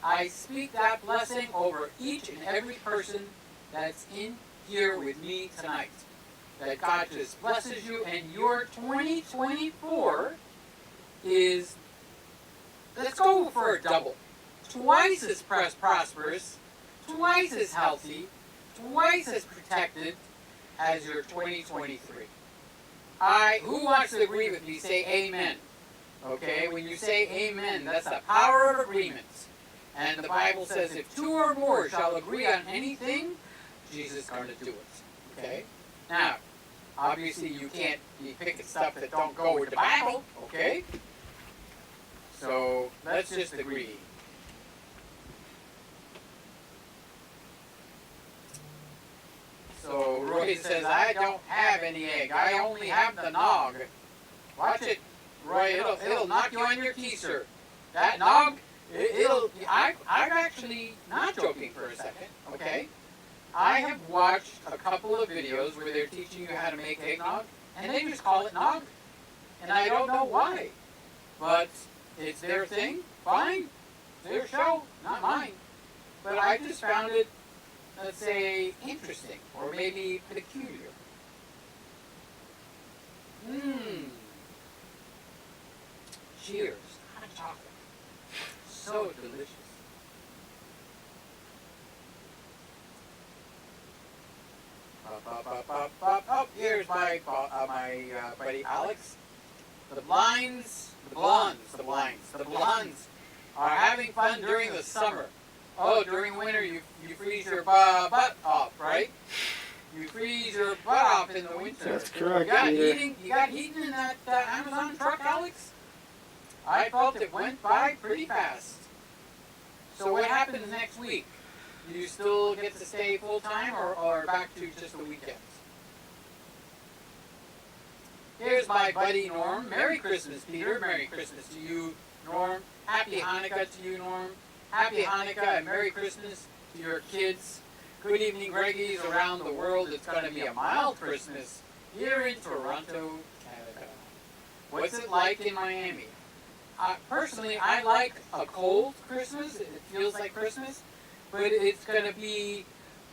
I speak that blessing over each and every person that's in here with me tonight. That God just blesses you, and your 2024 is, let's go for a double. Twice as prosperous, twice as healthy, twice as protected as your 2023. Who wants to agree with me? Say amen. Okay, when you say amen, that's the power of agreements. And the Bible says if 2 or more shall agree on anything, Jesus is going to do it. Okay? Now, obviously you can't be picking stuff that don't go with the Bible, okay? So, let's just agree. So, Roy says, I don't have any egg. I only have the nog. Watch it, Roy. It'll knock you on your key, sir. That nog, I'm actually not joking for a second, okay? I have watched a couple of videos where they're teaching you how to make eggnog, and they just call it nog. And I don't know why. But it's their thing, fine. Their show, not mine. But I just found it, let's say, interesting, or maybe peculiar. Cheers. Hot chocolate. So delicious. Oh, here's here's my buddy Alex. The blondes are having fun during the summer. Oh, during winter you freeze your butt off, right? You freeze your butt off in the winter. That's correct, You got heating in that Amazon truck, Alex? I felt it went by pretty fast. So what happens next week? Do you still get to stay full time or back to just the weekends? Here's my buddy Norm. Merry Christmas, Peter. Merry Christmas to you, Norm. Happy Hanukkah to you, Norm. Happy Hanukkah and Merry Christmas to your kids. Good evening, Greggies around the world. It's going to be a mild Christmas here in Toronto, Canada. What's it like in Miami? Personally, I like a cold Christmas. It feels like Christmas. But it's going to be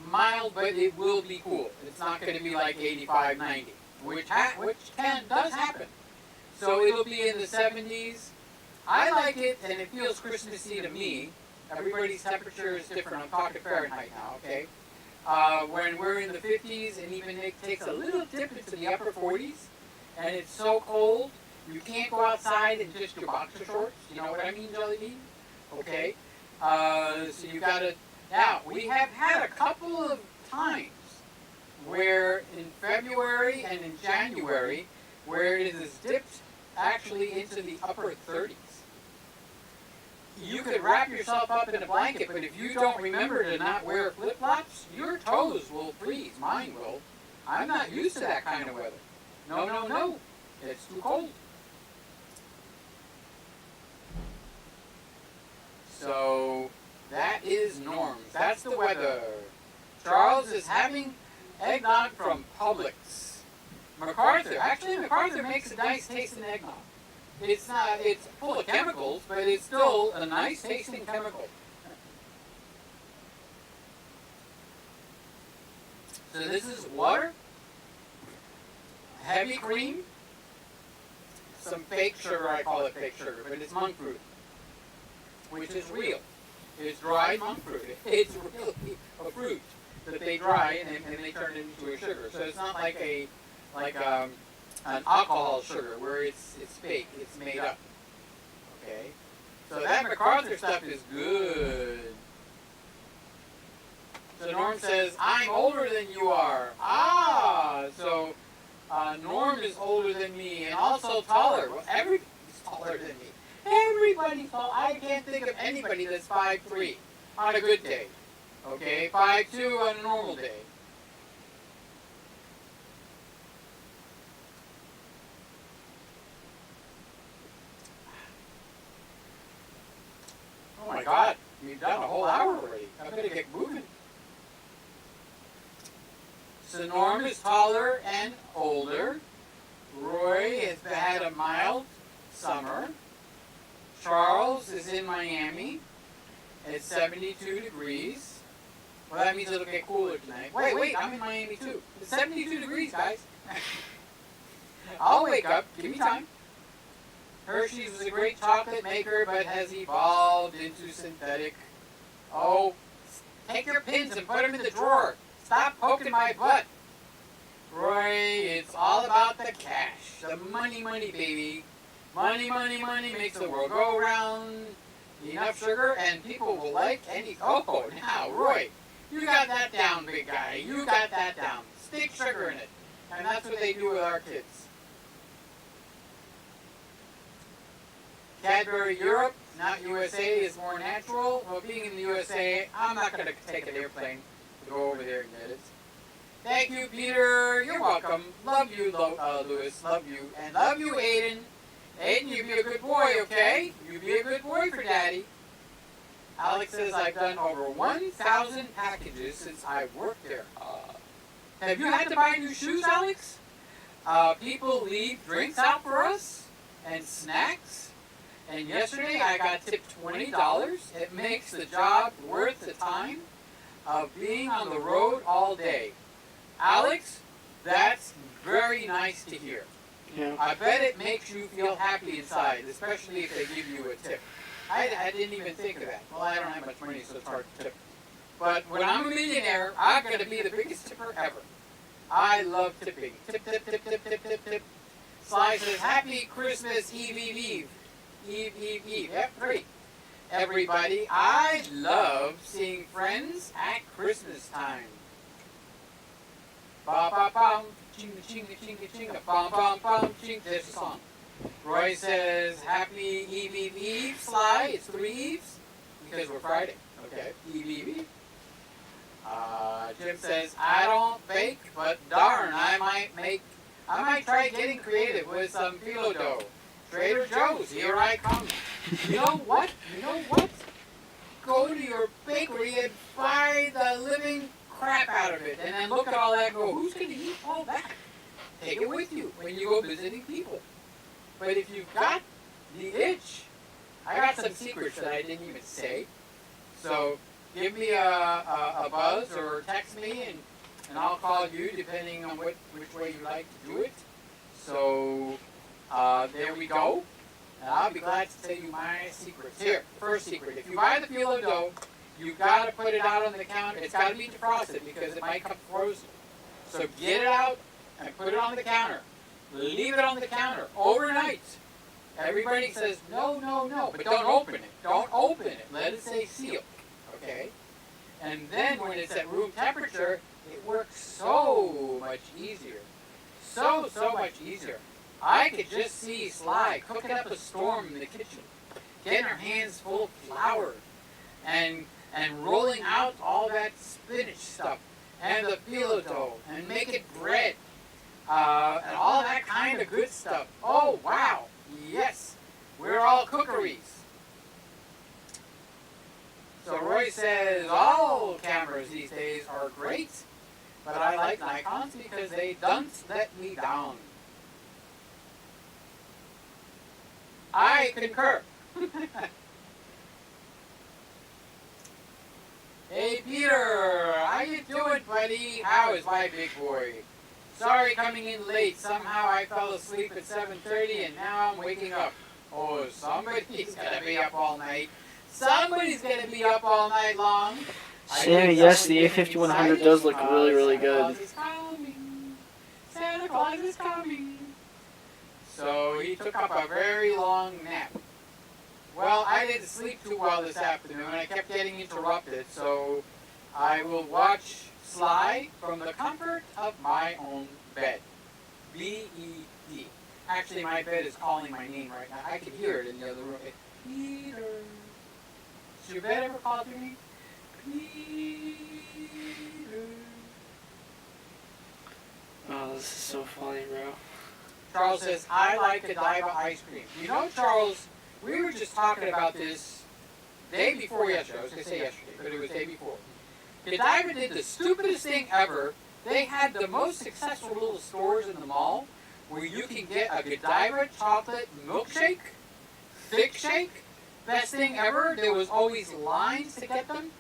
mild, but it will be cool. It's not going to be like 85, 90, which does happen. So it'll be in the 70s. I like it, and it feels Christmassy to me. Everybody's temperature is different. I'm talking Fahrenheit now, okay? When we're in the 50s, and even it takes a little dip into the upper 40s, and it's so cold, you can't go outside in just your boxer shorts. You know what I mean, Jelly Bean? Okay? So you gotta... Now, we have had a couple of times where in February and in January, where it has dipped actually into the upper 30s. You could wrap yourself up in a blanket, but if you don't remember to not wear flip-flops, your toes will freeze. Mine will. I'm not used to that kind of weather. No. It's too cold. So, that is Norm's. That's the weather. Charles is having eggnog from Publix. MacArthur makes a nice tasting eggnog. It's full of chemicals, but it's still a nice tasting chemical. So this is water, heavy cream, some fake sugar, I call it fake sugar, but it's monk fruit, which is real. It's dried monk fruit. It's really a fruit that they dry and they turn it into a sugar. So it's not like an alcohol sugar where it's fake, it's made up. Okay? So that MacArthur stuff is good. So Norm says, I'm older than you are. So Norm is older than me and also taller. Well, everybody's taller than me. Everybody's tall. I can't think of anybody that's 5'3" on a good day. Okay? 5'2" on a normal day. Oh my God, we've done a whole hour already. I better get moving. So Norm is taller and older. Roy has had a mild summer. Charles is in Miami. It's 72 degrees. Well, that means it'll get cooler tonight. Wait, I'm in Miami too. It's 72 degrees, guys. I'll wake up. Give me time. Hershey's was a great chocolate maker, but has evolved into synthetic. Oh, take your pins and put them in the drawer. Stop poking my butt. Roy, it's all about the cash. The money, baby. Money makes the world go round. Enough sugar and people will like any... Oh, now, Roy, you got that down, big guy. You got that down. Stick sugar in it. And that's what they do with our kids. Cadbury Europe, not USA, is more natural. Well, being in the USA, I'm not going to take an airplane to go over there and get it. Thank you, Peter. You're welcome. Love you, Louis. Love you. And love you, Aiden. Aiden, you be a good boy, okay? You be a good boy for Daddy. Alex says, I've done over 1,000 packages since I worked there. Have you had to buy new shoes, Alex? People leave drinks out for us and snacks. And yesterday I got tipped $20. It makes the job worth the time of being on the road all day. Alex, that's very nice to hear. Yeah. I bet it makes you feel happy inside, especially if they give you a tip. I didn't even think of that. Well, I don't have much money, so it's hard to tip. But when I'm a millionaire, I'm going to be the biggest tipper ever. I love tipping. Tip, tip, tip, tip, tip, tip, tip. Sly says, Happy Christmas Eve, Eve, Eve. Eve, Eve, Eve. Yep, 3. Everybody, I love seeing friends at Christmas time. Ba ba bum, chinga chinga chinga chinga, bum bum bum, ching. There's a song. Roy says, Happy Eve, Eve, Eve. Sly, it's 3 Eves because we're Friday. Okay, Eve, Eve, Eve. Jim says, I don't bake, but darn, I might try getting creative with some phyllo dough. Trader Joe's, here I come. You know what? Go to your bakery and buy the living crap out of it, and then look at all that and go, who's going to eat all that? Take it with you when you go visiting people. But if you've got the itch, I got some secrets that I didn't even say. So give me a buzz or text me, and I'll call you depending on which way you like to do it. So there we go. And I'll be glad to tell you my secrets. Here, first secret. If you buy the phyllo dough, you've got to put it out on the counter. It's got to be defrosted because it might come frozen. So get it out and put it on the counter. Leave it on the counter overnight. Everybody says, no, but don't open it. Don't open it. Let it stay sealed. Okay? And then when it's at room temperature, it works so much easier. So much easier. I could just see Sly cooking up a storm in the kitchen, getting her hands full of flour, and rolling out all that spinach stuff, and the phyllo dough, and making bread, and all that kind of good stuff. Oh, wow. Yes. We're all cookeries. So Roy says, all cameras these days are great, but I like Nikons because they don't let me down. I concur. Hey Peter, how you doing, buddy? How is my big boy? Sorry coming in late. Somehow I fell asleep at 7:30 and now I'm waking up. Oh, somebody's gonna be up all night. Somebody's gonna be up all night long. Sammy, yes, the A5100 does look really, really good. Santa Claus is coming. So he took up a very long nap. Well, I didn't sleep too well this afternoon. I kept getting interrupted, so I will watch Sly from the comfort of my own bed. B-E-D. Actually, my bed is calling my name right now. I can hear it in the other room. Peter. Has your bed ever called your name? Peter. Oh, this is so funny, bro. Charles says, I like Godiva ice cream. You know, Charles, we were just talking about this day before yesterday. I was going to say yesterday, but it was day before. Godiva did the stupidest thing ever. They had the most successful little stores in the mall where you can get a Godiva chocolate milkshake, thick shake. Best thing ever. There was always lines to get them.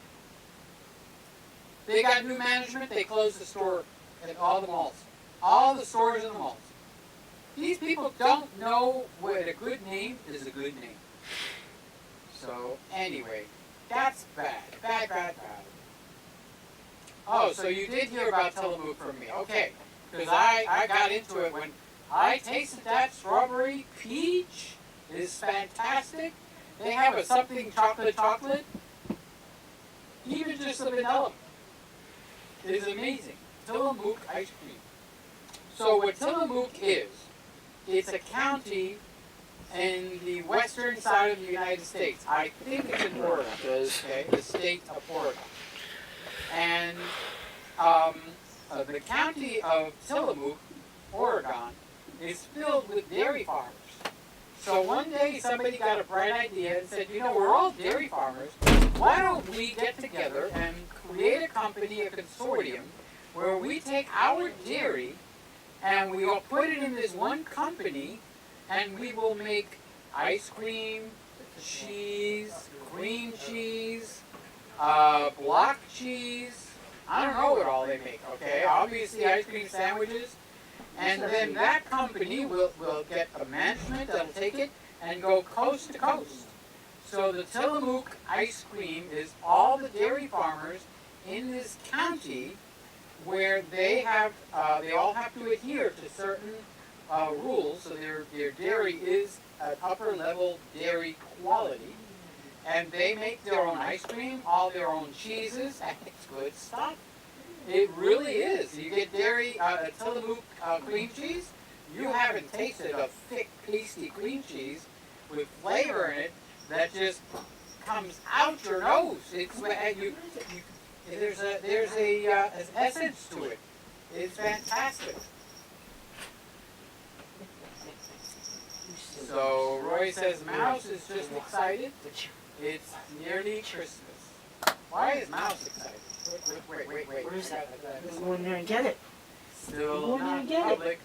They got new management. They closed the store at all the malls. All the stores in the malls. These people don't know what a good name is a good name. So, anyway, that's bad. Bad. Oh, so you did hear about Tillamook from me. Okay, because I got into it when I tasted that strawberry peach. It is fantastic. They have a something chocolate. Even just the vanilla. It is amazing. Tillamook ice cream. So what Tillamook is, it's a county in the western side of the United States. I think it's in Oregon. Okay, the state of Oregon. And the county of Tillamook, Oregon, is filled with dairy farmers. So one day somebody got a bright idea and said, you know, we're all dairy farmers. Why don't we get together and create a company, a consortium, where we take our dairy and we will put it in this one company and we will make ice cream, cheese, cream cheese, block cheese. I don't know what all they make, okay? Obviously ice cream sandwiches. And then that company will get a management that'll take it and go coast to coast. So the Tillamook ice cream is all the dairy farmers in this county where they all have to adhere to certain rules, so their dairy is an upper level dairy quality, and they make their own ice cream, all their own cheeses, and it's good stuff. It really is. You get dairy, Tillamook cream cheese. You haven't tasted a thick, pasty cream cheese with flavor in it that just comes out your nose. There's an essence to it. It's fantastic. So Roy says Mouse is just excited. It's nearly Christmas. Why is Mouse excited? Wait. Where's that? Go in there and get it. Still Go in there not and get it. public.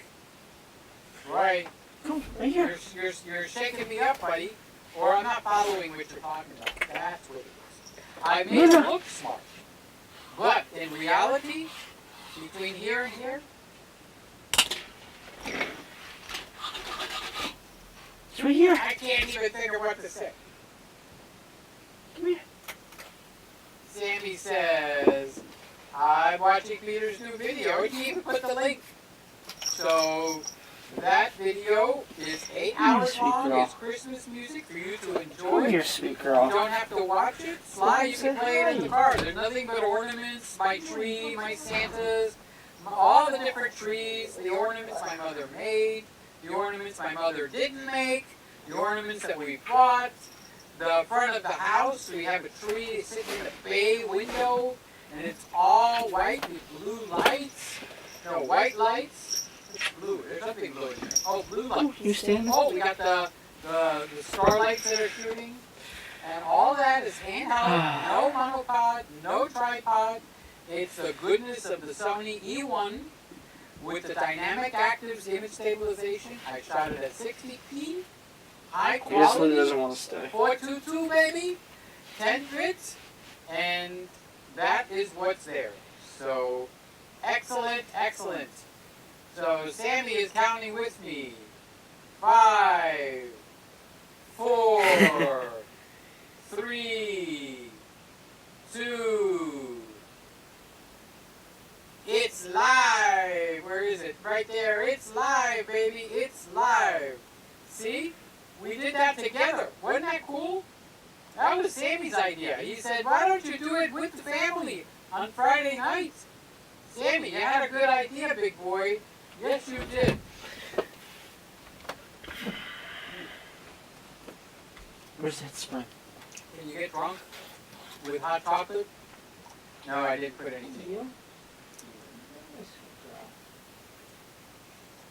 Roy, Come, right here. you're shaking me up, buddy. Or I'm not following what you're talking about. That's what it is. I may No. look smart, but in reality, between here and here, It's right here. I can't even think of what to say. Come here. Sammy says, I'm watching Peter's new video. He even put the link. So that video is 8 hours sweet long. girl. It's Christmas music for you to Come enjoy. here, sweet You girl. don't have to watch it. Sly, you can play it in the car. There's nothing but ornaments, my tree, my Santas, all the different trees, the ornaments my mother made, the ornaments my mother didn't make, the ornaments that we bought. The front of the house, we have a tree sitting in the bay window, and it's all white with blue lights. No, white lights. It's blue. There's nothing blue in there. Oh, blue lights. You stand. Oh, we got the starlights that are shooting. And all that is handheld, no monopod, no tripod. It's the goodness of the Sony E1 with the dynamic active image stabilization. I shot it at 60p, high I guess Lily quality, doesn't want to stay. 422 baby, 10 bits, and that is what's there. So, excellent, excellent. So Sammy is counting with me. 5, 4, 3, 2. It's live. Where is it? Right there. It's live, baby. It's live. See? We did that together. Wasn't that cool? That was Sammy's idea. He said, why don't you do it with the family on Friday nights? Sammy, you had a good idea, big boy. Yes, you did. Where's that spring? Can you get drunk with hot chocolate? No, I didn't put anything.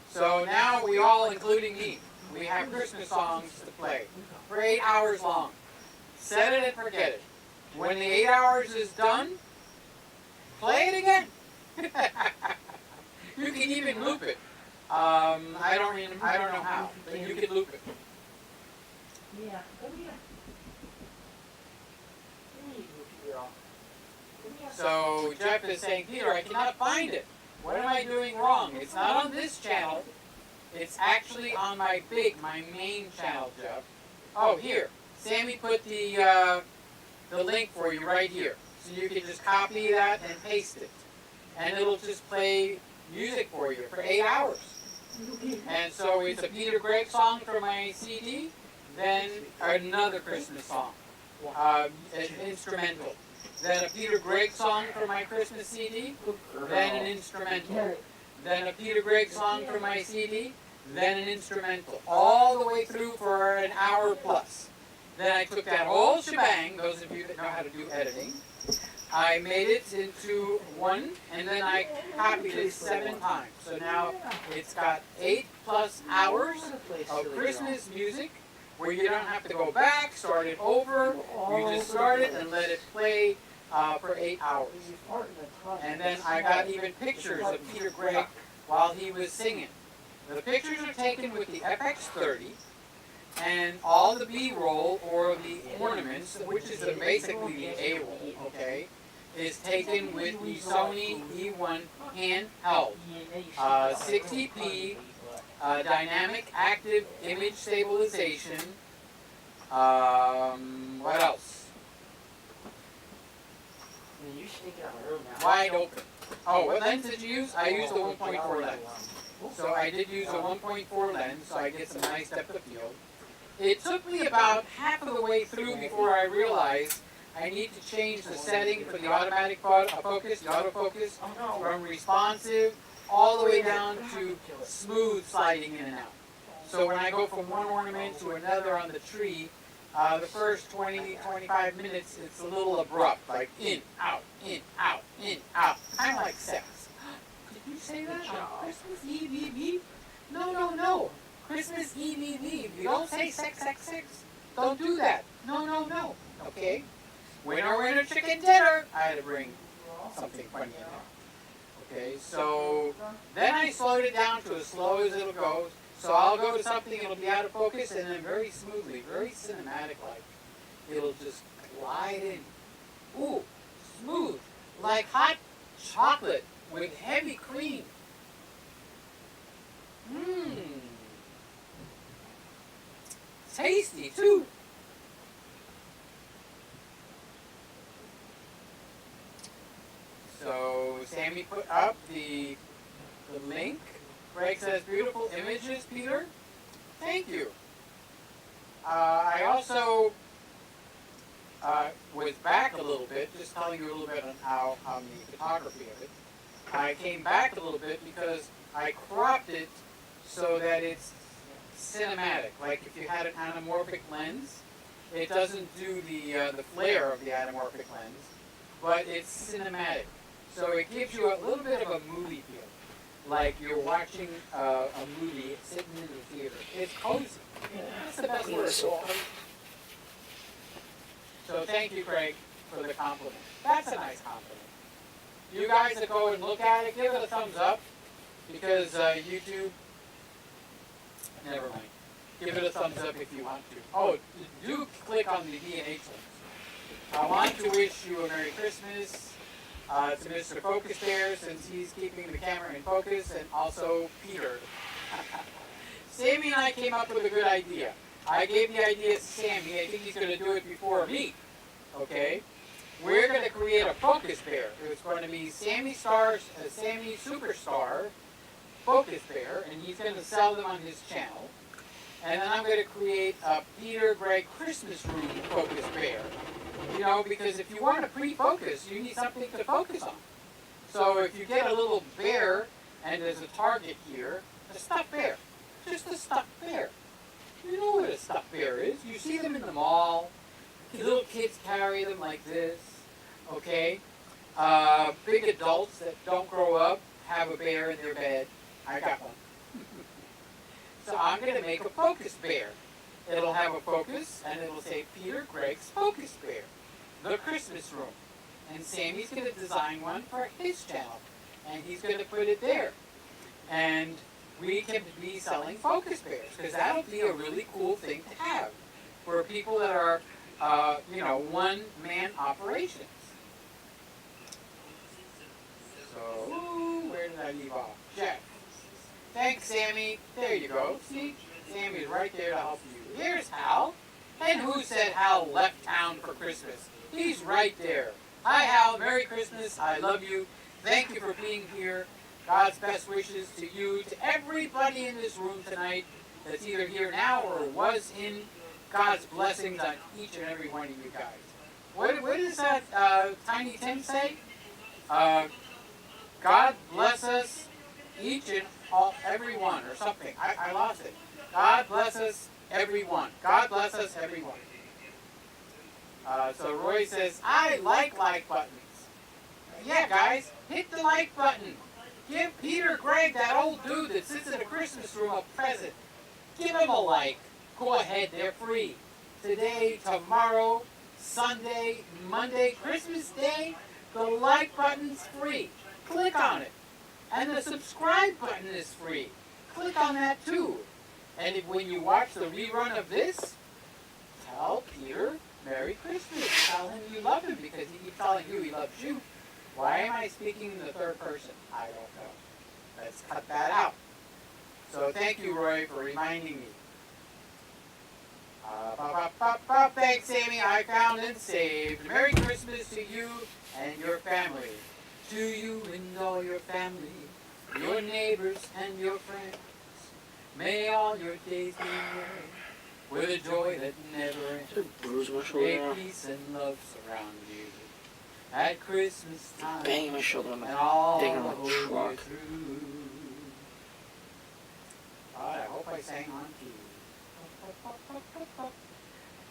So now we all, including me, we have Christmas songs to play for 8 hours long. Set it and forget it. When the 8 hours is done, play it again. You can even loop it. I don't know how, but you can loop it. Yeah. Come here. So Jeff is saying, Peter, I cannot find it. What am I doing wrong? It's not on this channel. It's actually on my main channel, Jeff. Oh, here. Sammy put the link for you right here. So you can just copy that and paste it. And it'll just play music for you for 8 hours. And so it's a Peter Gregg song from my CD, then another Christmas song, an instrumental. Then a Peter Gregg song for my Christmas CD, then an instrumental. Then a Peter Gregg song for my CD, then an instrumental. All the way through for an hour plus. Then I took that whole shebang, those of you that know how to do editing, I made it into one, and then I copied it 7 times. So now it's got 8+ hours of Christmas music, where you don't have to go back, start it over. You just start it and let it play for 8 hours. And then I got even pictures of Peter Gregg while he was singing. The pictures are taken with the FX30, and all the B-roll, or the ornaments, which is basically the A-roll, okay, is taken with the Sony E1 handheld. 60p dynamic active image stabilization. What else? You sneak out of my room now. wide open. Oh, what lens did you use? I used the 1.4 lens. So I did use a 1.4 lens, so I get some nice depth of field. It took me about half of the way through before I realized I need to change the setting for the automatic focus, the autofocus, from responsive all the way down to smooth sliding in and out. So when I go from one ornament to another on the tree, the first 20, 25 minutes, it's a little abrupt, like in, out, in, out, in, out, kind of like sex. Did you say that on Christmas Eve, Eve, Eve? No, no, no. Christmas Eve, Eve, Eve. You don't say sex, sex, sex. Don't do that. No, no, no. Okay? Winner, winner, chicken dinner. I had to bring something funny in there. Okay, so then I slowed it down to as slow as it'll go. So I'll go to something, it'll be out of focus, and then very smoothly, very cinematic-like, it'll just glide in. Ooh, smooth, like hot chocolate with heavy cream. Mmm. Tasty, too. So Sammy put up the link. Greg says, beautiful images, Peter. Thank you. I also was back a little bit, just telling you a little bit on the photography of it. I came back a little bit because I cropped it so that it's cinematic. Like if you had an anamorphic lens, it doesn't do the flare of the anamorphic lens, but it's cinematic. So it gives you a little bit of a movie feel. Like you're watching a movie sitting in the theater. It's cozy. That's the best word. So thank you, Craig, for the compliment. That's a nice compliment. You guys that go and look at it, give it a thumbs up, because YouTube, never mind. Give it a thumbs up if you want to. Oh, do click on the D&H links. I want to wish you a Merry Christmas. To Mr. Focus Bear, since he's keeping the camera in focus, and also Peter. Sammy and I came up with a good idea. I gave the idea to Sammy. I think he's going to do it before me. Okay? We're going to create a Focus Bear. It's going to be Sammy Superstar Focus Bear, and he's going to sell them on his channel. And then I'm going to create a Peter Greg Christmas Room Focus Bear. You know, because if you want to pre-focus, you need something to focus on. So if you get a little bear, and there's a target here, a stuffed bear. Just a stuffed bear. You know what a stuffed bear is. You see them in the mall. Little kids carry them like this. Okay? Big adults that don't grow up have a bear in their bed. I got one. So I'm going to make a focus bear. It'll have a focus, and it'll say Peter Greg's Focus Bear, the Christmas Room. And Sammy's going to design one for his channel, and he's going to put it there. And we can be selling Focus Bears, because that'll be a really cool thing to have for people that are, one-man operations. So, where did I leave off? Jeff. Thanks, Sammy. There you go. See? Sammy's right there to help you. Here's Hal. And who said Hal left town for Christmas? He's right there. Hi, Hal. Merry Christmas. I love you. Thank you for being here. God's best wishes to you, to everybody in this room tonight that's either here now or was in. God's blessings on each and every one of you guys. What does that Tiny Tim say? God bless us each and every one, or something. I lost it. God bless us, everyone. God bless us, everyone. So Roy says, I like buttons. Yeah, guys, hit the like button. Give Peter Greg, that old dude that sits in a Christmas room, a present. Give him a like. Go ahead, they're free. Today, tomorrow, Sunday, Monday, Christmas Day, the like button's free. Click on it. And the subscribe button is free. Click on that too. And when you watch the rerun of this, tell Peter Merry Christmas. Tell him you love him, because he keeps telling you he loves you. Why am I speaking in the third person? I don't know. Let's cut that out. So thank you, Roy, for reminding me. Thanks, Sammy. I found and saved. Merry Christmas to you and your family. To you and all your family, your neighbors and your friends. May all your days be merry, with a joy that never ends. Just bruise my shoulder May now. peace and love surround you at Christmas time Banging my shoulder on and the all thing the on whole the year truck. through. I hope I sang on key.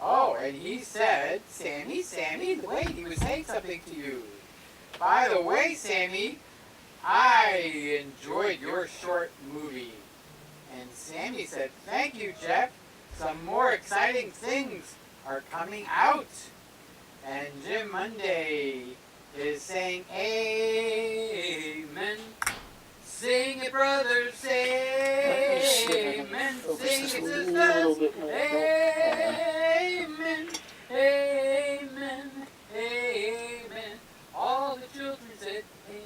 Oh, and he said, Sammy, wait, he was saying something to you. By the way, Sammy, I enjoyed your short movie. And Sammy said, thank you, Jeff. Some more exciting things are coming out. And Jim Monday is saying, amen. Sing it, brothers, say amen. Sing it, Focus this a little sisters, bit more. amen. Amen. Amen. All the children said, amen.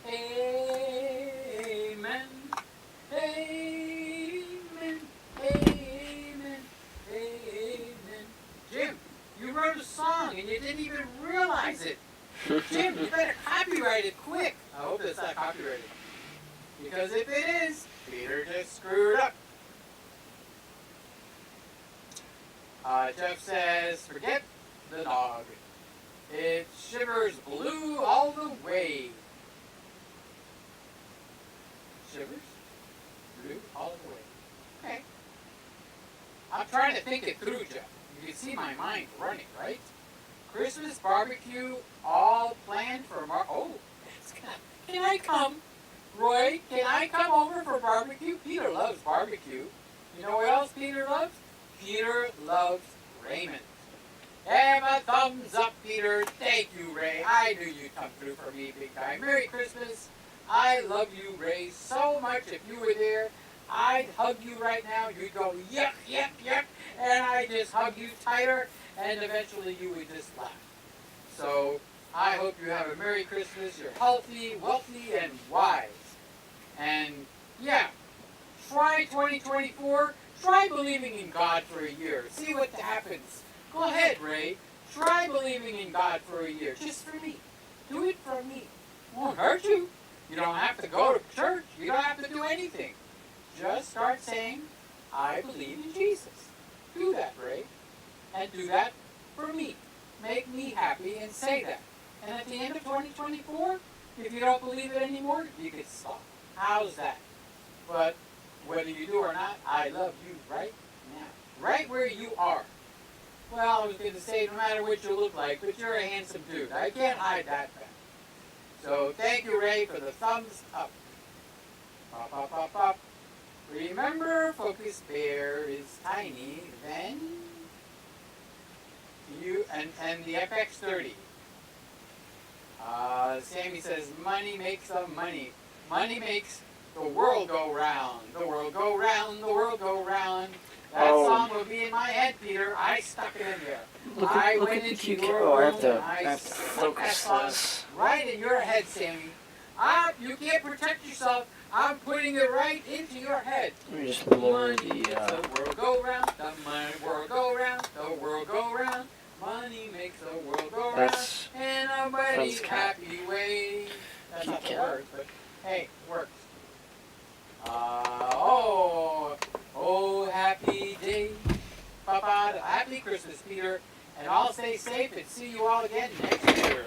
Amen. Amen. Amen. Amen. Jim, you wrote a song and you didn't even realize it. Jim, you better copyright it quick. I hope it's not copyrighted. Because if it is, Peter just screwed up. Jeff says, forget the dog. It shivers blue all the way. Shivers blue all the way. Okay. I'm trying to think it through, Jeff. You can see my mind running, right? Christmas barbecue all planned for Oh, can I come? Roy, can I come over for barbecue? Peter loves barbecue. You know what else Peter loves? Peter loves Raymond. Have a thumbs up, Peter. Thank you, Ray. I knew you'd come through for me big time. Merry Christmas. I love you, Ray, so much. If you were there, I'd hug you right now. You'd go, yuck, yuck, yuck. And I'd just hug you tighter. And eventually you would just laugh. So I hope you have a Merry Christmas. You're healthy, wealthy, and wise. And yeah, try 2024. Try believing in God for a year. See what happens. Go ahead, Ray. Try believing in God for a year. Just for me. Do it for me. Won't hurt you. You don't have to go to church. You don't have to do anything. Just start saying, I believe in Jesus. Do that, Ray. And do that for me. Make me happy and say that. And at the end of 2024, if you don't believe it anymore, you can stop. How's that? But whether you do or not, I love you right now. Right where you are. Well, I was going to say no matter what you look like, but you're a handsome dude. I can't hide that fact. So thank you, Ray, for the thumbs up. Pop, pop, pop, pop. Remember, Focus Bear is tiny, then you and the FX30. Sammy says money makes the money. Money makes the world go round. The world go round. The world go round. That song will be in my head, Peter. I stuck it in there. Look at the cute cat. Oh, I have to focus this. Right in your head, Sammy. You can't protect yourself. I'm putting it right into your head. Let me just lower Money makes the world go round. The money world go round. The world go round. Money makes the world go round. That's in a mighty Friend's cat. happy way. That's Cute not the cat. words, but hey, it works. Oh, happy day. Papa, happy Christmas, Peter. And I'll stay safe and see you all again next year.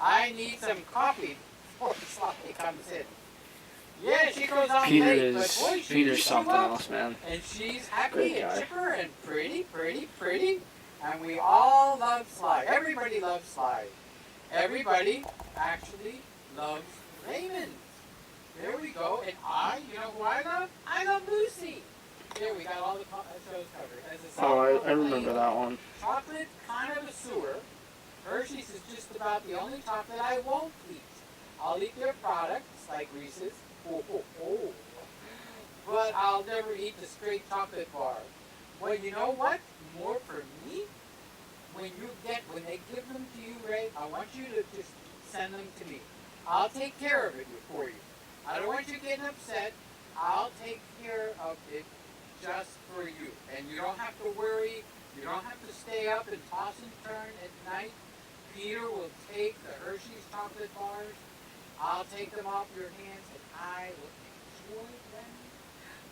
I need some coffee before Sloppy comes in. Yeah, she goes on late, but boy, she Peter's shows something up. else, man. And she's happy Great and guy. chipper and pretty. And we all love Sly. Everybody loves Sly. Everybody actually loves Raymond. There we go. And you know who I love? I love Lucy. Here, we got all the shows covered. As a Oh, I sophomore remember lady, that one. Chocolate connoisseur. Hershey's is just about the only chocolate I won't eat. I'll eat their products like Reese's. But I'll never eat the straight chocolate bar. Well, you know what? More for me. When they give them to you, Ray, I want you to just send them to me. I'll take care of it for you. I don't want you getting upset. I'll take care of it just for you. And you don't have to worry. You don't have to stay up and toss and turn at night. Peter will take the Hershey's chocolate bars. I'll take them off your hands and I will enjoy them.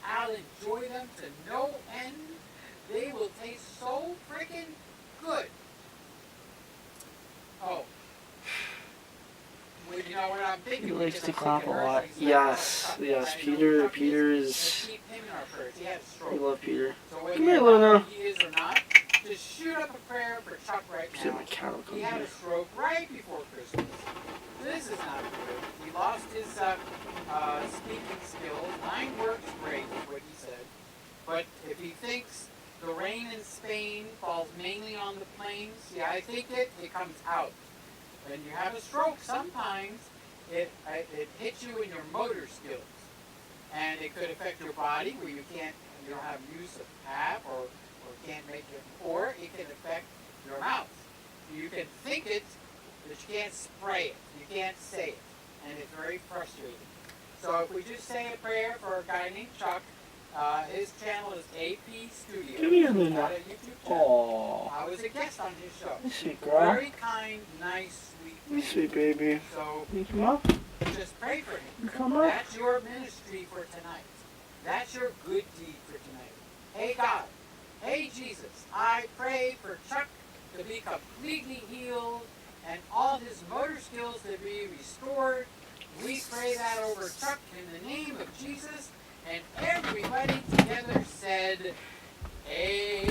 I'll enjoy them to no end. They will taste so freaking good. Oh. Well, you know what I'm thinking? He We likes could to have clap a taken lot. Hershey's Yes, chocolate yes. chocolate. Peter Let's is. keep him in our prayers. He had a stroke. We love Peter. So whether Come here, you know Luna. who he is or not, just shoot up a prayer for Chuck right See if now. my cat will come He had here. a stroke right before Christmas. This is not good. He lost his speaking skills. Mine works great, is what he said. But if he thinks the rain in Spain falls mainly on the plains, yeah, I think it comes out. When you have a stroke, sometimes it hits you in your motor skills. And it could affect your body where you don't have use of half or can't make it, or it can affect your mouth. You can think it, but you can't spray it. You can't say it. And it's very frustrating. So if we just say a prayer for a guy named Chuck, his channel is AP Studios. Come here, He's Luna. got a YouTube channel. Aww. I was a guest on his show. You sweet girl. Very kind, nice, sweet. You sweet baby. So You come up? just pray for him. You come up? That's your ministry for tonight. That's your good deed for tonight. Hey God, hey Jesus, I pray for Chuck to be completely healed and all his motor skills to be restored. We pray that over Chuck in the name of Jesus. And everybody together said,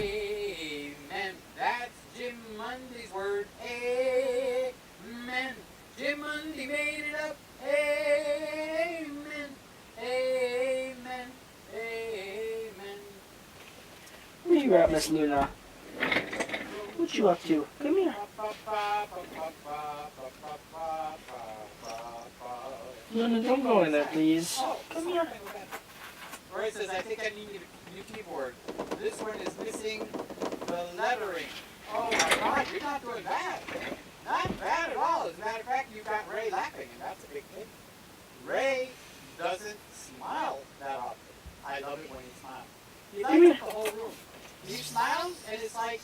Amen. That's Jim Mundy's word. Amen. Jim Mundy made it up. Amen. Amen. Amen. Where you at, Miss Luna? What you up to? Come here. Luna, don't go in there, please. Come here. Roy says, I think I need a new keyboard. This one is missing the lettering. Oh my God, you're not doing bad. Not bad at all. As a matter of fact, you got Ray laughing, and that's a big thing. Ray doesn't smile that often. I love it when he smiles. He lights up the whole room. He smiles, and it's like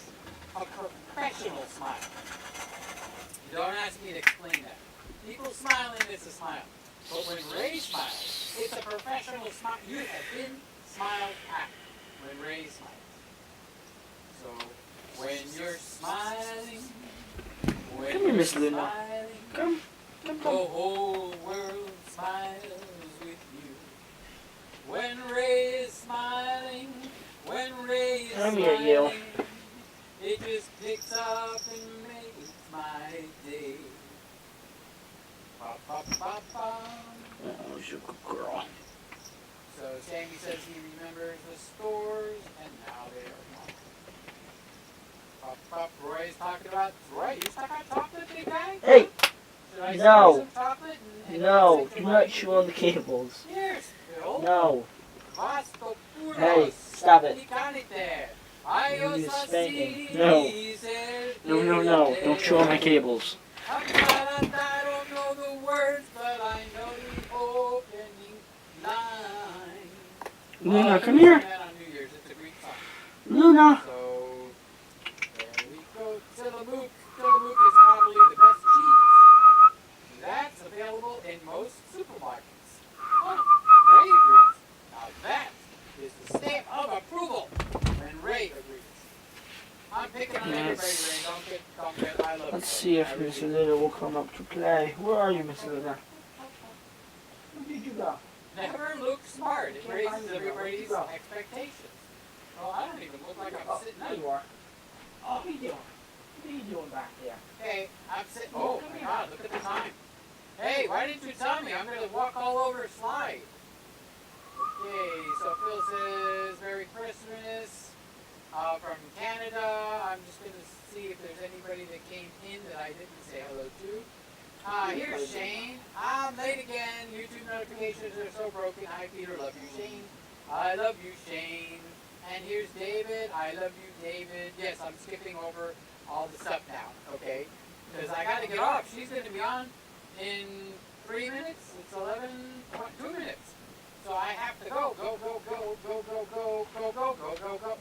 a professional smile. You don't ask me to explain that. People smiling, it's a smile. But when Ray smiles, it's a professional smile. You have been smiled at when Ray smiles. So when you're smiling, when Come here, Miss you're Luna. smiling, Come. the whole world smiles with you. When Ray is smiling, when Ray is Come here, you. smiling, it just picks up and makes my day. Ba, ba, ba, ba. Oh, you're a good girl. So Sammy says he remembers the stores, and now they are gone. Pop, pop. Roy's talking about. Roy, you talking about chocolate, big guy? Hey, Should I no. send you some chocolate and no, send do you not my- chew on the cables. Here, Phil. No. Vasto puros. Hey, stop it. Picanite. You need a Ayos spanking. así No. ser No. Don't chew on my cables. I don't know the words, but I know the opening line. Luna, come we here. sang that on New Year's. It's a Greek song. Luna. So, there we go. Tillamook. Tillamook is probably the best cheese. That's available in most supermarkets. Oh, Ray agrees. Now that is the stamp of approval when Ray agrees. I'm picking on everybody, Ray. Don't get, I love Let's you. see I if really Miss do. Luna will come up to play. Where are you, Miss Luna? Where did you go? Never look smart. It Can't raises find you. everybody's Where'd you go? expectations. Well, I don't even look like I'm Oh, sitting there up. you are. Oh, what are you doing? What are you doing back there? Hey, I'm sitting. Oh my God! Look at the time. Hey, why didn't you tell me? I'm gonna walk all over a slide. Okay, so Phil says Merry Christmas from Canada. I'm just gonna see if there's anybody that came in that I didn't say hello to. Here's Shane. I'm late again. YouTube notifications are so broken. Hi Peter, love you Shane. I love you Shane. And here's David. I love you David. Yes, I'm skipping over all the stuff now, okay? Because I got to get off. She's going to be on in 3 minutes. It's 2 minutes. so I have to go. Go.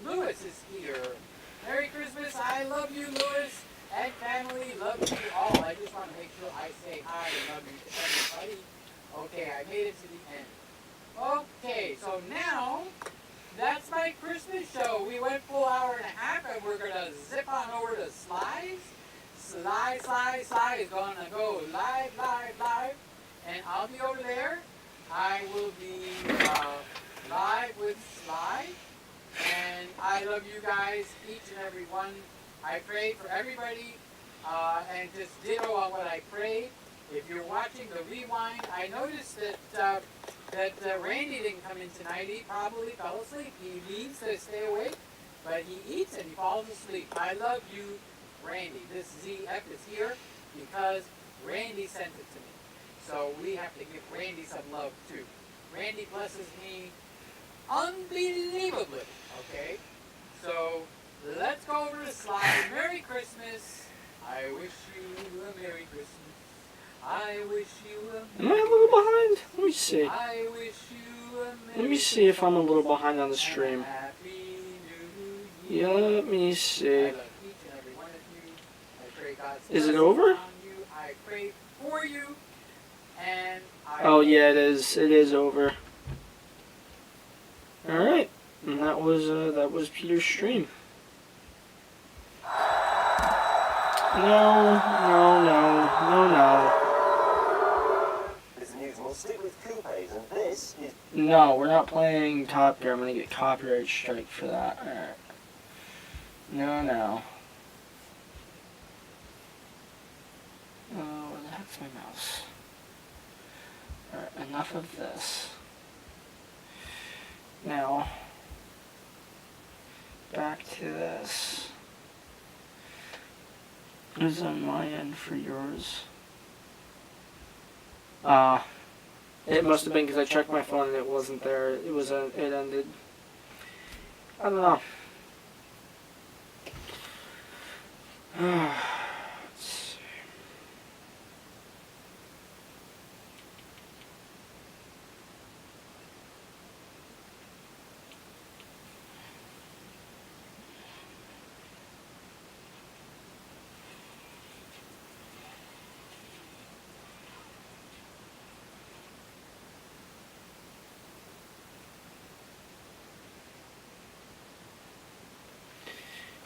Lewis is here. Merry Christmas. I love you, Lewis. And family, love you all. I just want to make sure I say hi and love you to everybody. Okay, I made it to the end. Okay, so now, that's my Christmas show. We went full hour and a half, and we're going to zip on over to Slides. Sly is going to go live. And I'll be over there. I will be live with Sly. And I love you guys, each and every one. I pray for everybody, and just ditto on what I prayed. If you're watching the rewind, I noticed that Randy didn't come in tonight. He probably fell asleep. He needs to stay awake, but he eats and he falls asleep. I love you, Randy. This ZF is here because Randy sent it to me. So we have to give Randy some love too. Randy blesses me unbelievably, okay? So let's go over to Slide. Merry Christmas. I wish you a Merry Christmas. I wish you a Am I a little behind? Let me see. I wish you a Merry Let me see if I'm a little behind on the stream. Happy New Yeah, Year. let me I see. love each and every one of you. I pray God's Is it blessing over? on you. I pray for you. And I Oh yeah, it is. It is over. All right, and that was Peter's stream. No. This news will stick with Coupes, and this is No, we're not playing Top Gear. I'm gonna get copyright strike for that. All right. No. Oh, where the heck's my mouse? Alright, enough of this. Now, back to this. What is on my end for yours? It must have been because I checked my phone and it wasn't there. It was it ended. I don't know. Let's see.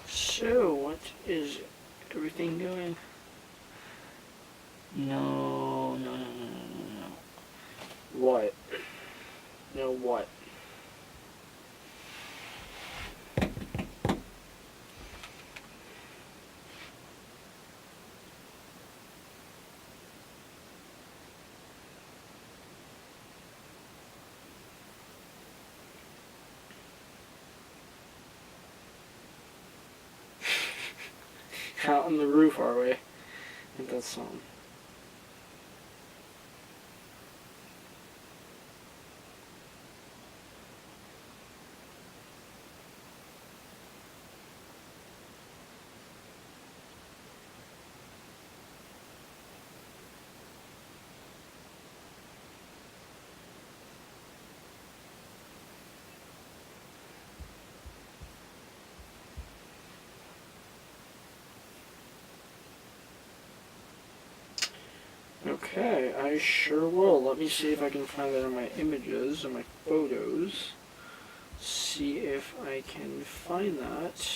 So, what is everything going? No. What? No, what? Out on the roof, are we? I think that's something. Okay, I sure will. Let me see if I can find that in my images and my photos. See if I can find that.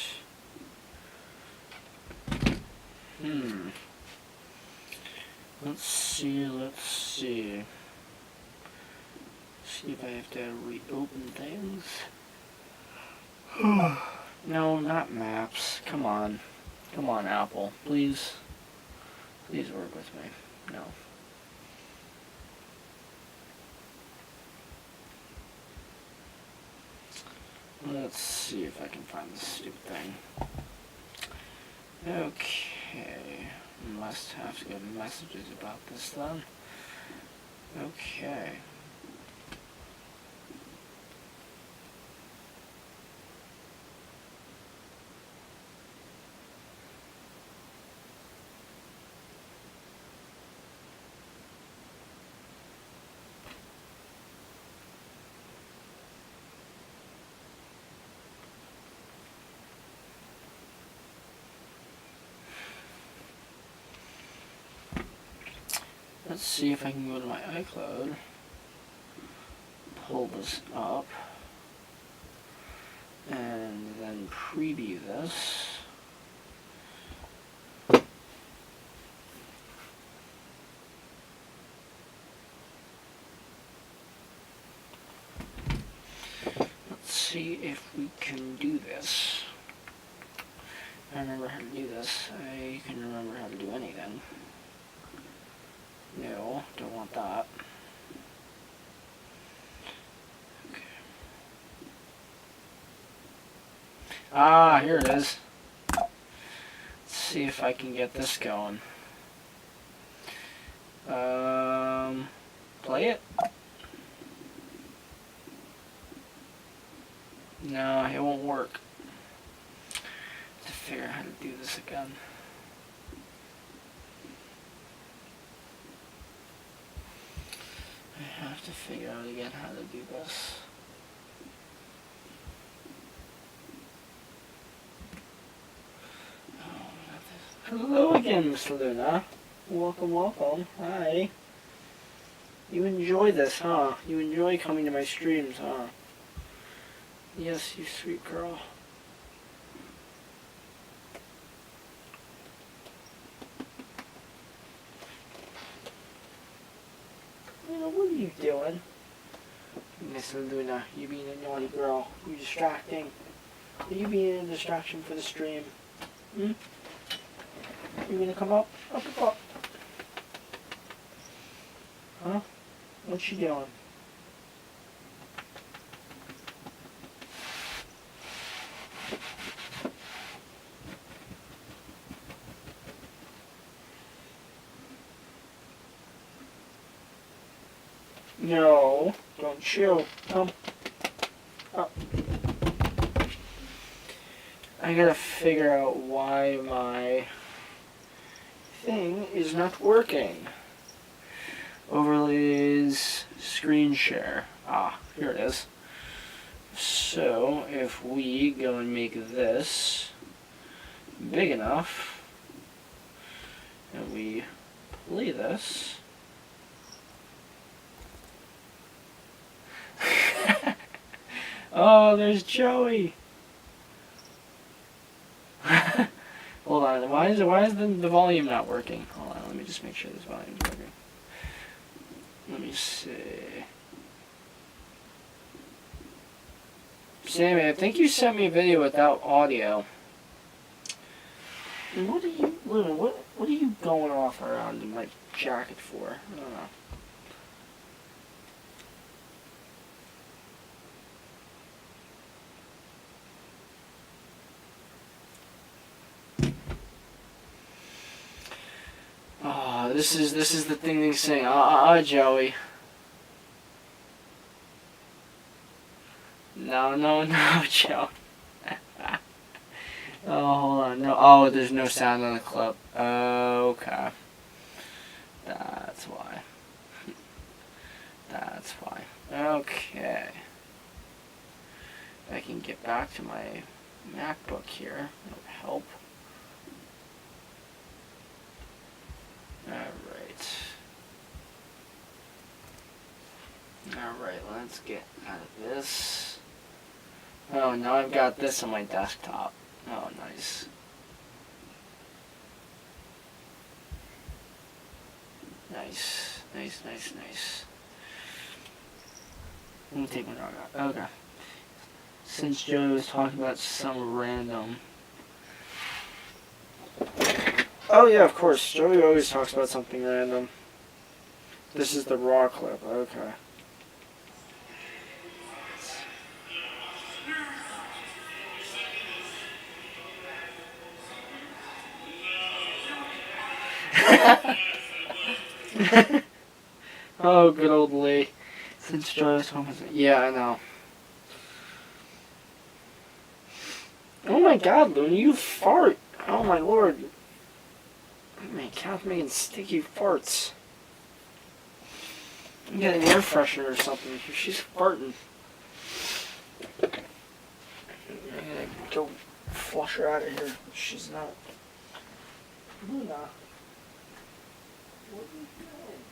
Let's see. See if I have to reopen things. No, not maps. Come on, Apple. Please work with me. No. Let's see if I can find this stupid thing. Okay. Must have to get messages about this then. Okay. Let's see if I can go to my iCloud, pull this up, and then preview this. Let's see if we can do this. I remember how to do this. I can remember how to do anything. No, don't want that. Okay. Ah, here it is. Let's see if I can get this going. Play it? No, it won't work. To figure out how to do this again. I have to figure out again how to do this. Oh, hello again, Miss Luna. Welcome, welcome. Hi. You enjoy this, huh? You enjoy coming to my streams, huh? Yes, you sweet girl. What are you doing? Miss Luna, you being a naughty girl. You distracting. Are you being a distraction for the stream? Hmm? You gonna come up? Up, up, up. Huh? What's she doing? No, don't chew. Come. Up. I gotta figure out why my thing is not working. Overlays, screen share. Ah, here it is. So, if we go and make this big enough, and we play this, oh, there's Joey. Hold on, why is the volume not working? Hold on, let me just make sure this volume's working. Let me see. Sammy, I think you sent me a video without audio. What are you, Luna, what are you going off around in my jacket for? I don't know. Oh, this is the thing they saying. Joey. No, Joe. Oh, hold on. No. Oh, there's no sound on the clip. Okay. That's why. That's why. Okay. If I can get back to my MacBook here, that would help. Alright, let's get out of this. Oh, now I've got this on my desktop. Oh, nice. Nice. Let me take my dog out. Okay. Since Joey was talking about some random... Oh yeah, of course. Joey always talks about something random. This is the raw clip. Okay. Oh, good old Lee. Since Joey was talking about... Yeah, I know. Oh my god, Luna, you fart. Oh my lord. My cat's making sticky farts. You got an air freshener or something. She's farting. I'm gonna go flush her out of here. She's not. Luna. What are you doing?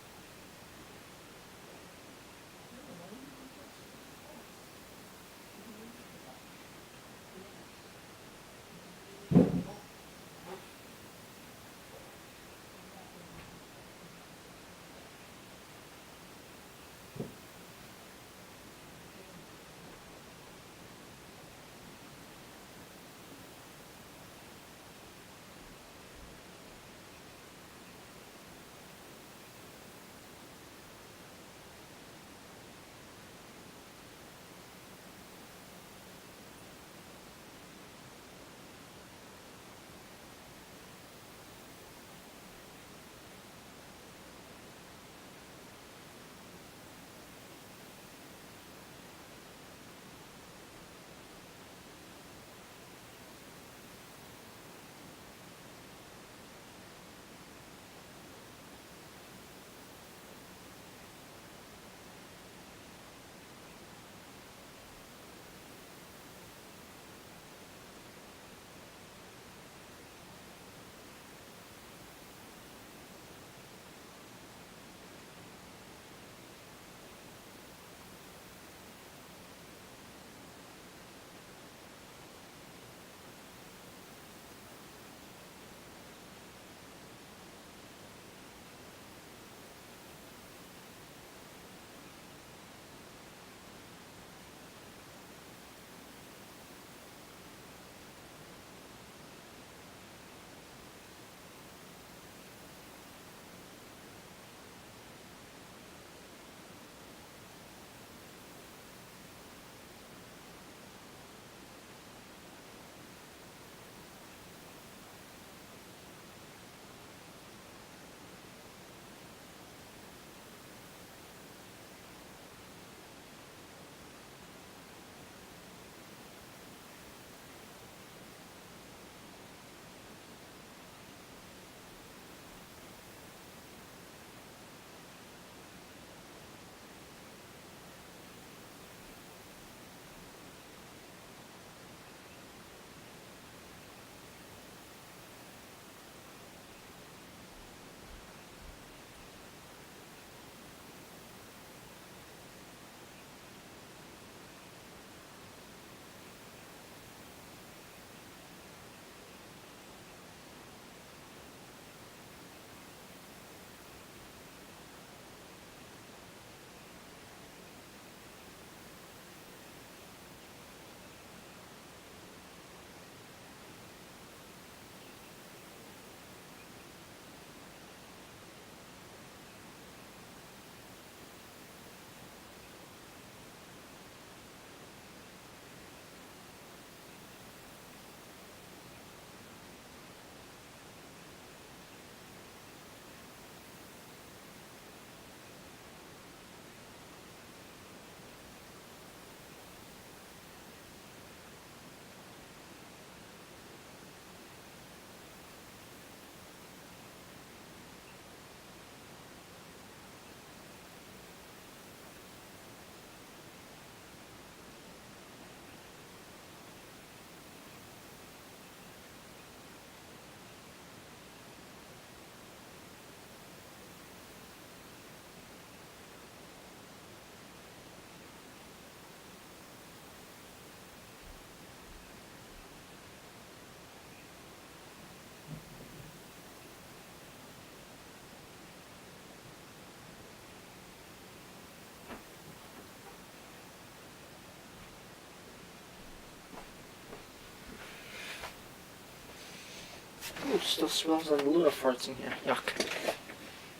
still smells like Luna farts in here. Yuck.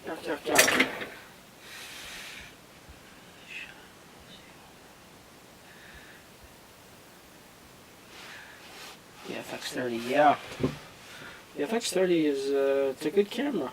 Yuck, yuck, yuck. The FX30, yeah. The FX30 is, it's a good camera.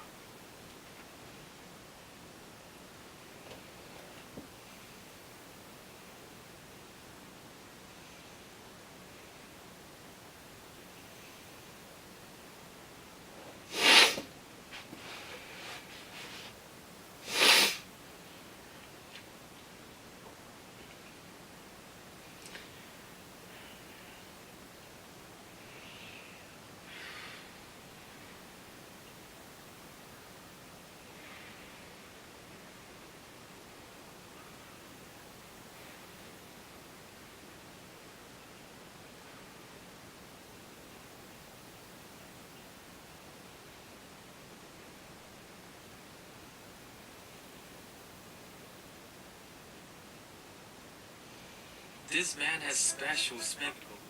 This man has special spectacles.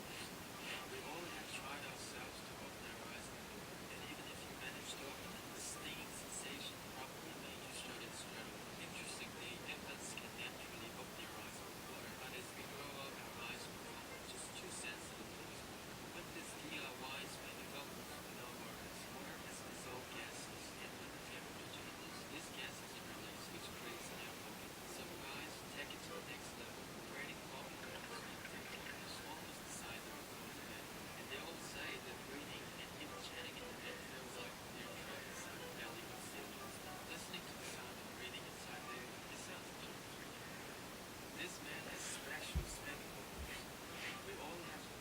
We all have tried ourselves to open our eyes, and even if you manage to open them, the stinging sensation probably made you start and straddle. Interestingly, infants can naturally open their eyes with water, but as we grow up, our eyes become just too sensitive to this water. With this DIY spectacles, in other words, water has dissolved gases, and when the temperature changes, this gas is released, which creates an air pocket. So guys, take it to the next level. Creating coffee as small as the size of a closed head. And they all say that breathing and even chatting in your head feels like they're trapped inside the belly of sailors. Listening to the sound of breathing inside there, it sounds a little freaky. This man has special spectacles. We all have to.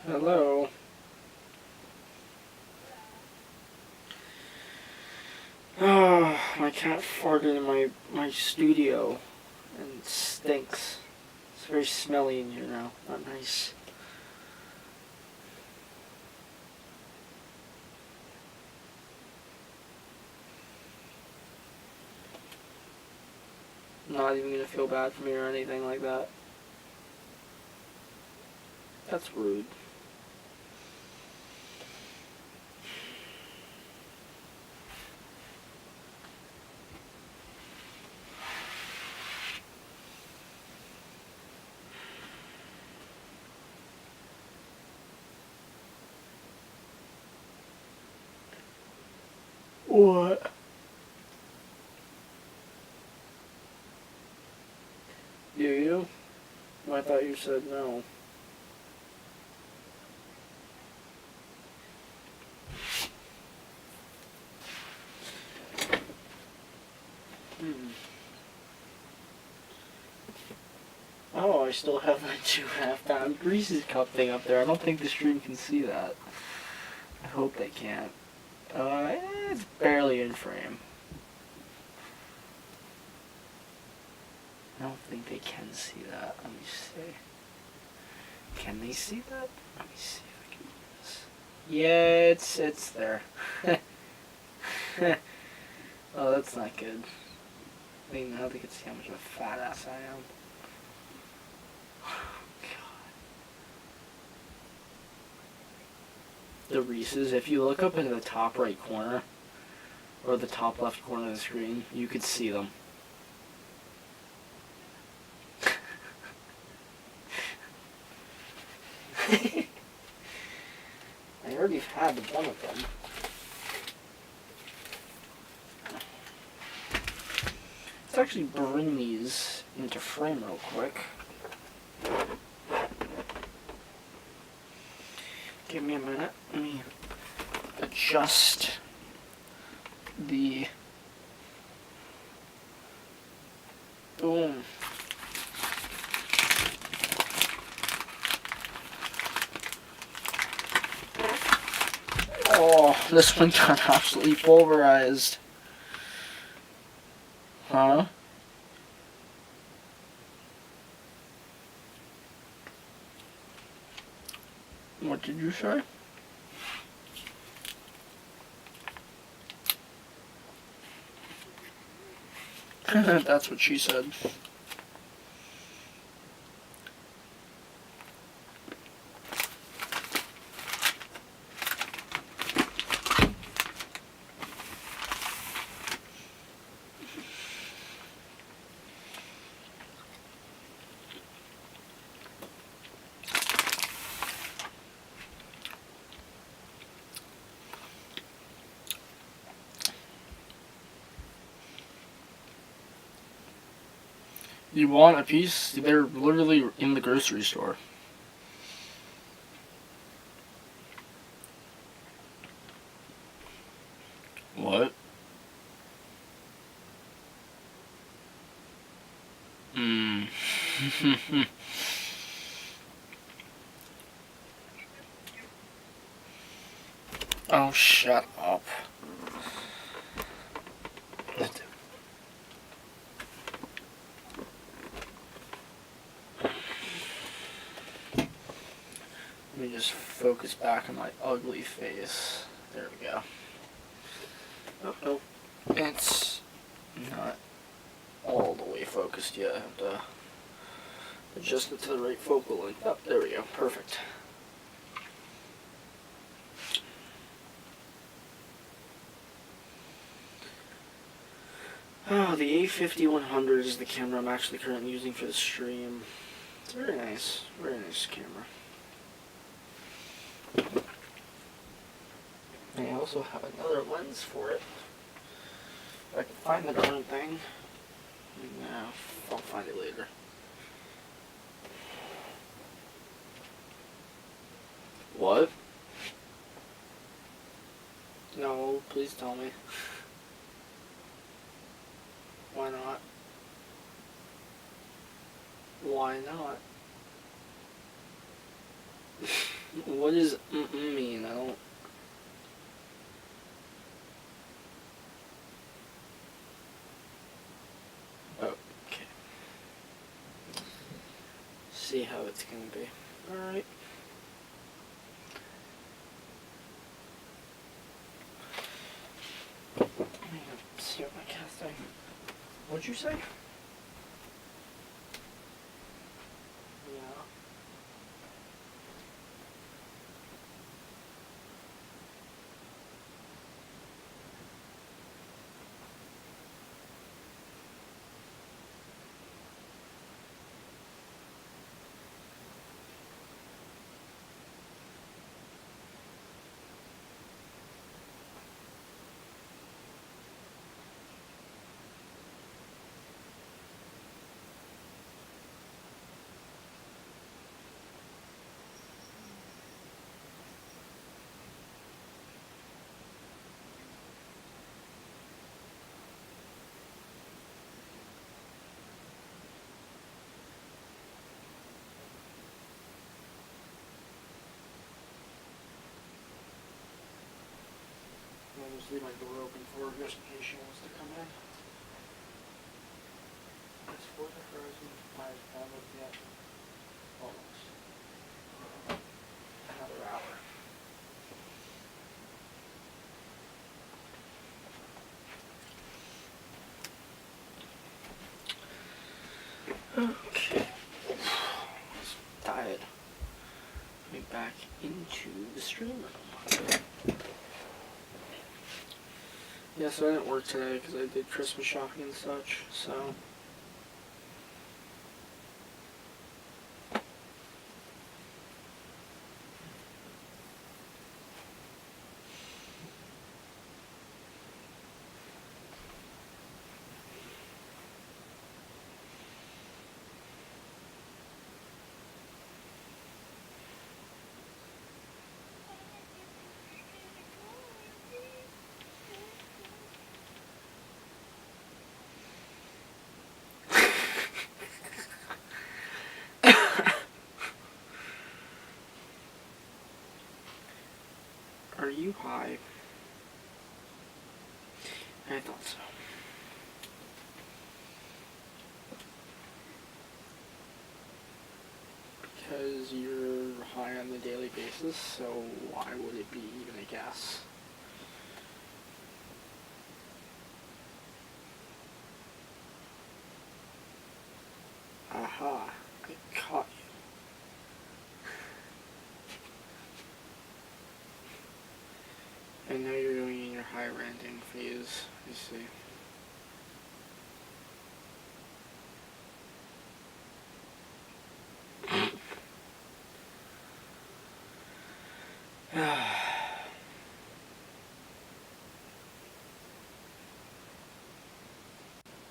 Hello. Oh, my cat farted in my studio and it stinks. It's very smelly in here now. Not nice. Not even gonna feel bad for me or anything like that. That's rude. What? Do you? I thought you said no. Oh, I still have that 2.5 pound Reese's cup thing up there. I don't think the stream can see that. I hope they can't. It's barely in frame. I don't think they can see that. Let me see. Can they see that? Let me see if I can do this. Yeah, it's there. Oh, that's not good. I mean, how they can see how much of a fat ass I am. The Reese's, if you look up into the top right corner, or the top left corner of the screen, you could see them. I already had one of them. Let's actually bring these into frame real quick. Give me a minute. Let me adjust the Boom. Oh, this one got absolutely pulverized. Huh? What did you say? That's what she said. You want a piece? They're literally in the grocery store. What? Hmm. Oh, shut up. Let me just focus back on my ugly face. There we go. Oh, no. It's not all the way focused yet. I have to adjust it to the right focal length. Oh, there we go. Perfect. Oh, the A5100 is the camera I'm actually currently using for the stream. It's very nice. Very nice camera. I also have another lens for it. If I can find the darn thing. No, I'll find it later. What? No, please tell me. Why not? Why not? What does mean? I don't... Okay. See how it's gonna be. Alright. Let me see what my cat's doing. What'd you say? Yeah. I'll just leave my door open for her just in case she wants to come in. It's for the frozen pies probably yet. Almost. Another hour. Okay. I'm tired. Let me back into the stream room. Yeah, so I didn't work today because I did Christmas shopping and such, so... you high? I thought so. Because you're high on a daily basis, so why would it be even a guess? Aha, I caught you. And now you're going in your high ranting phase, I see.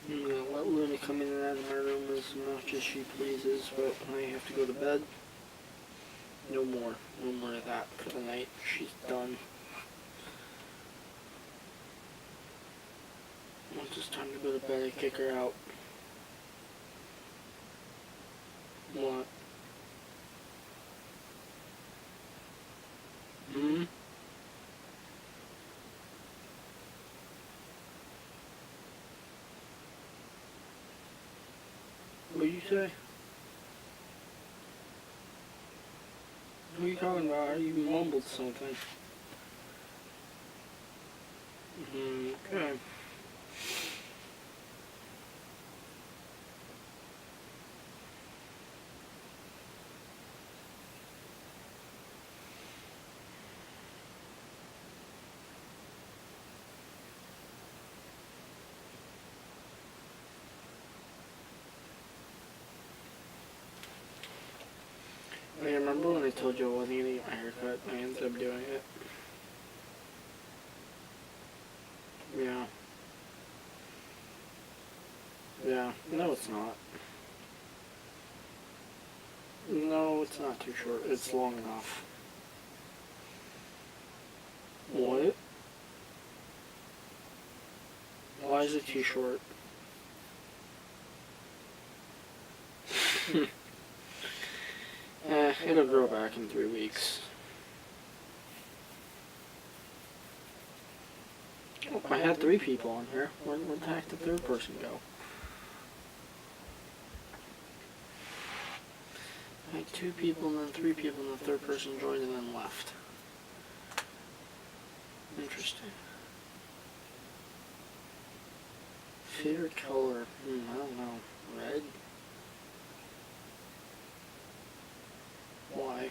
I'm gonna let Luna come in and out of my room as much as she pleases, but I have to go to bed. No more. No more of that for the night. She's done. Once it's time to go to bed, I kick her out. What? Hmm? What did you say? What are you talking about? You mumbled something. Okay. I remember when I told you I wasn't gonna get my hair cut, I ended up doing it. Yeah. Yeah. No, it's not. No, it's not too short. It's long enough. What? Why is it too short? It'll grow back in 3 weeks. Oh, I had 3 people on here. Where the heck did the third person go? I had 2 people and then 3 people and the third person joined and then left. Interesting. Favorite color? I don't know. Red? Why?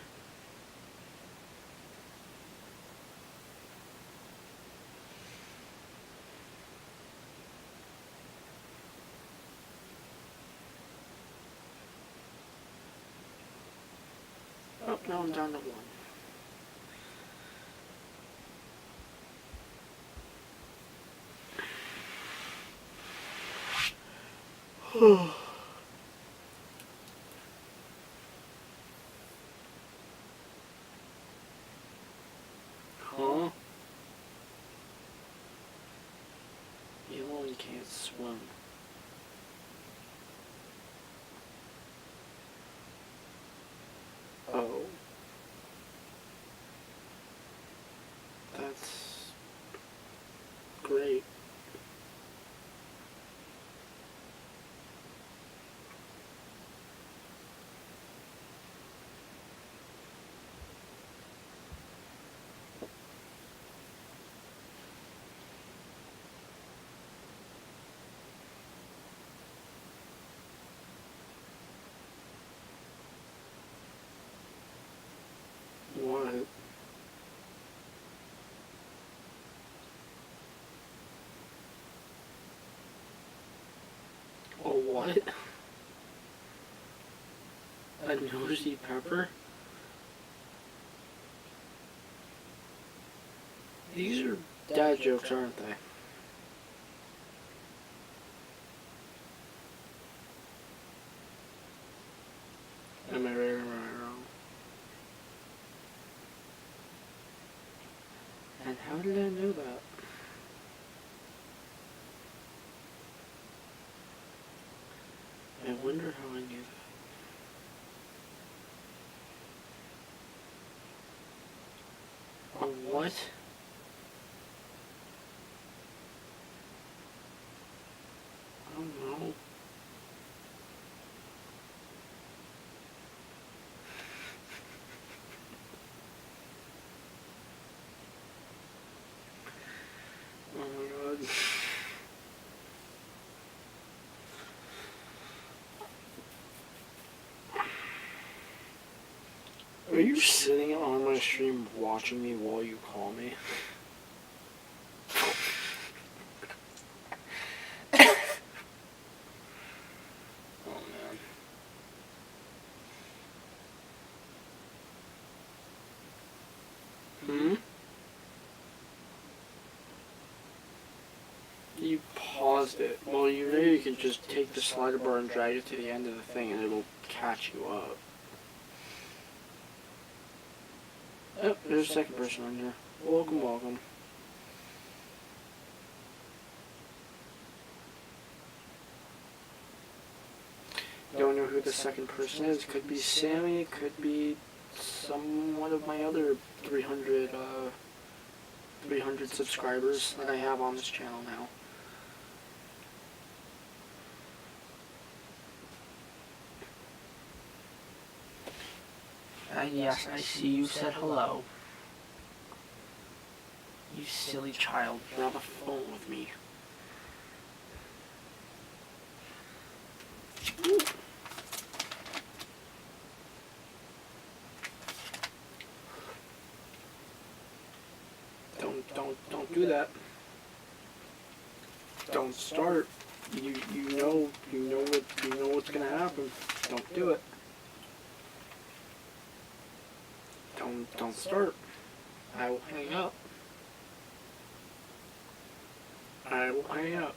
Oh, now I'm down to 1. Huh? You only can't swim. Oh. That's great. What? A what? A nosy pepper? These are dad jokes, aren't they? Am I right or am I wrong? And how did I know that? I wonder how I knew that. A what? Are you sitting on my stream watching me while you call me? Oh man. Hmm? You paused it. Well, you can just take the slider bar and drag it to the end of the thing and it'll catch you up. Oh, there's a second person on here. Welcome, welcome. Don't know who the second person is. Could be Sammy, could be one of my other 300 subscribers that I have on this channel now. Yes, I see you said hello. You silly child, you're on the phone with me. Ooh. Don't do that. Don't start. You know what's gonna happen. Don't do it. Don't start. I will hang up. I will hang up.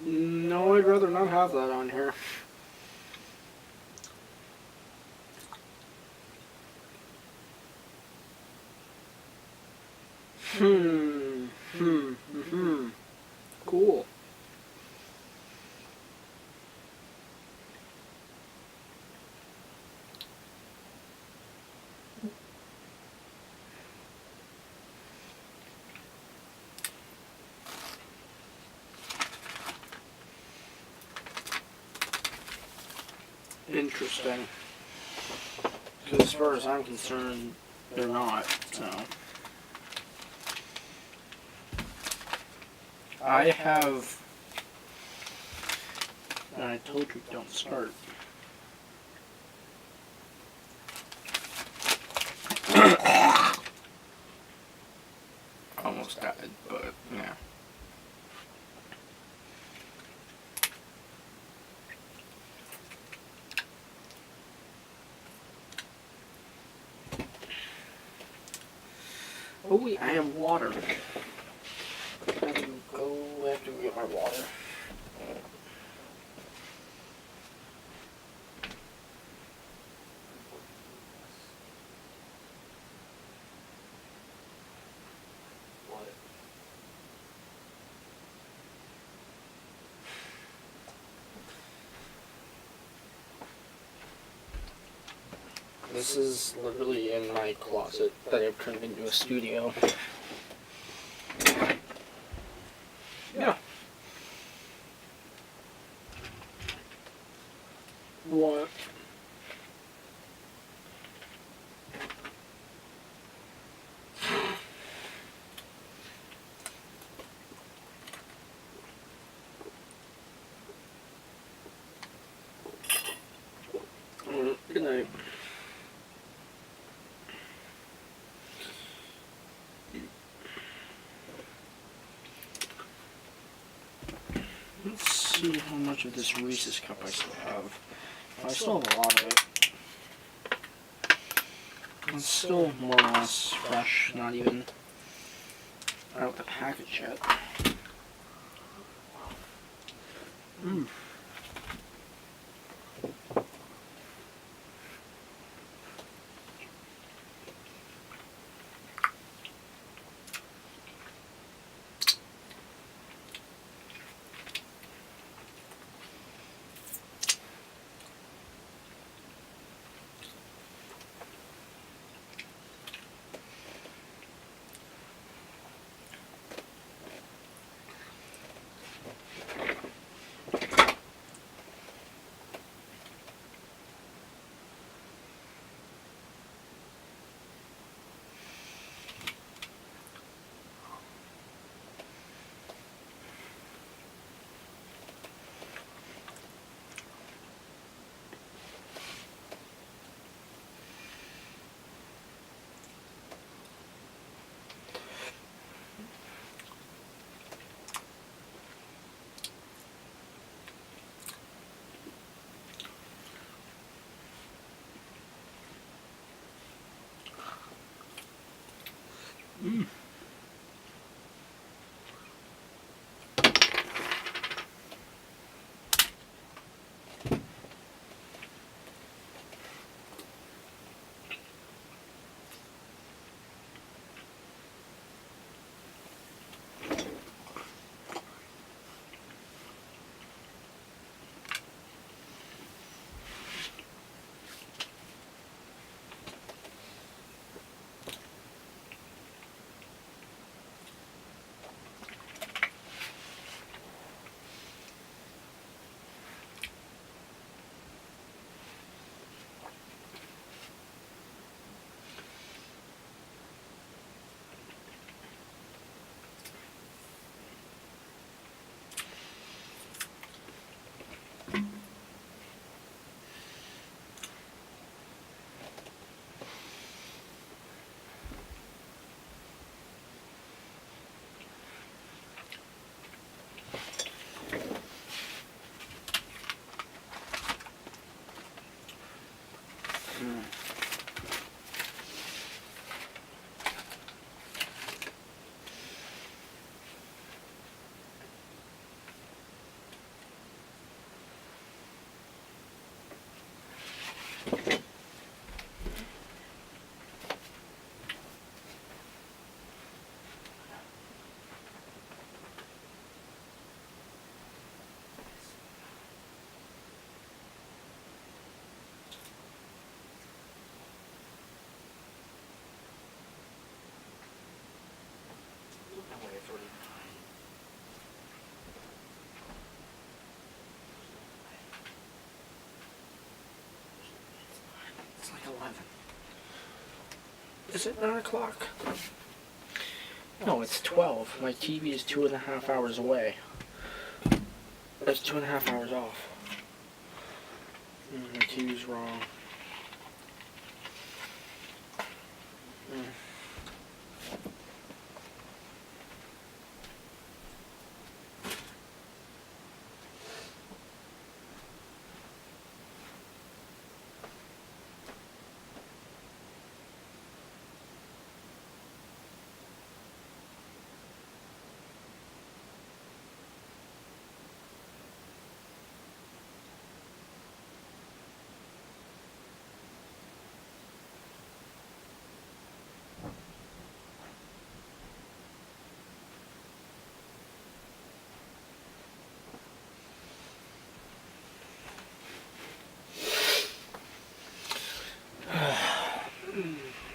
No, I'd rather not have that on here. Cool. Interesting. Because as far as I'm concerned, they're not, so. I have, and I told you don't start. Almost died, but yeah. Oh wait, I have water. I have to get my water. This is literally in my closet that I've turned into a studio. Yeah. What? Good night. Let's see how much of this Reese's cup I still have. I still have a lot of it. It's still more or less fresh, not even out the package yet. Mmm. Is it 9 o'clock? No, it's 12. My TV is 2.5 hours away. That's 2.5 hours off. My TV's wrong.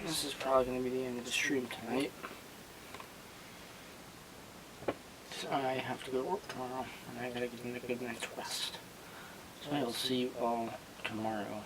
This is probably going to be the end of the stream tonight. So I have to go to work tomorrow, and I gotta get in a good night's rest. So I will see you all tomorrow.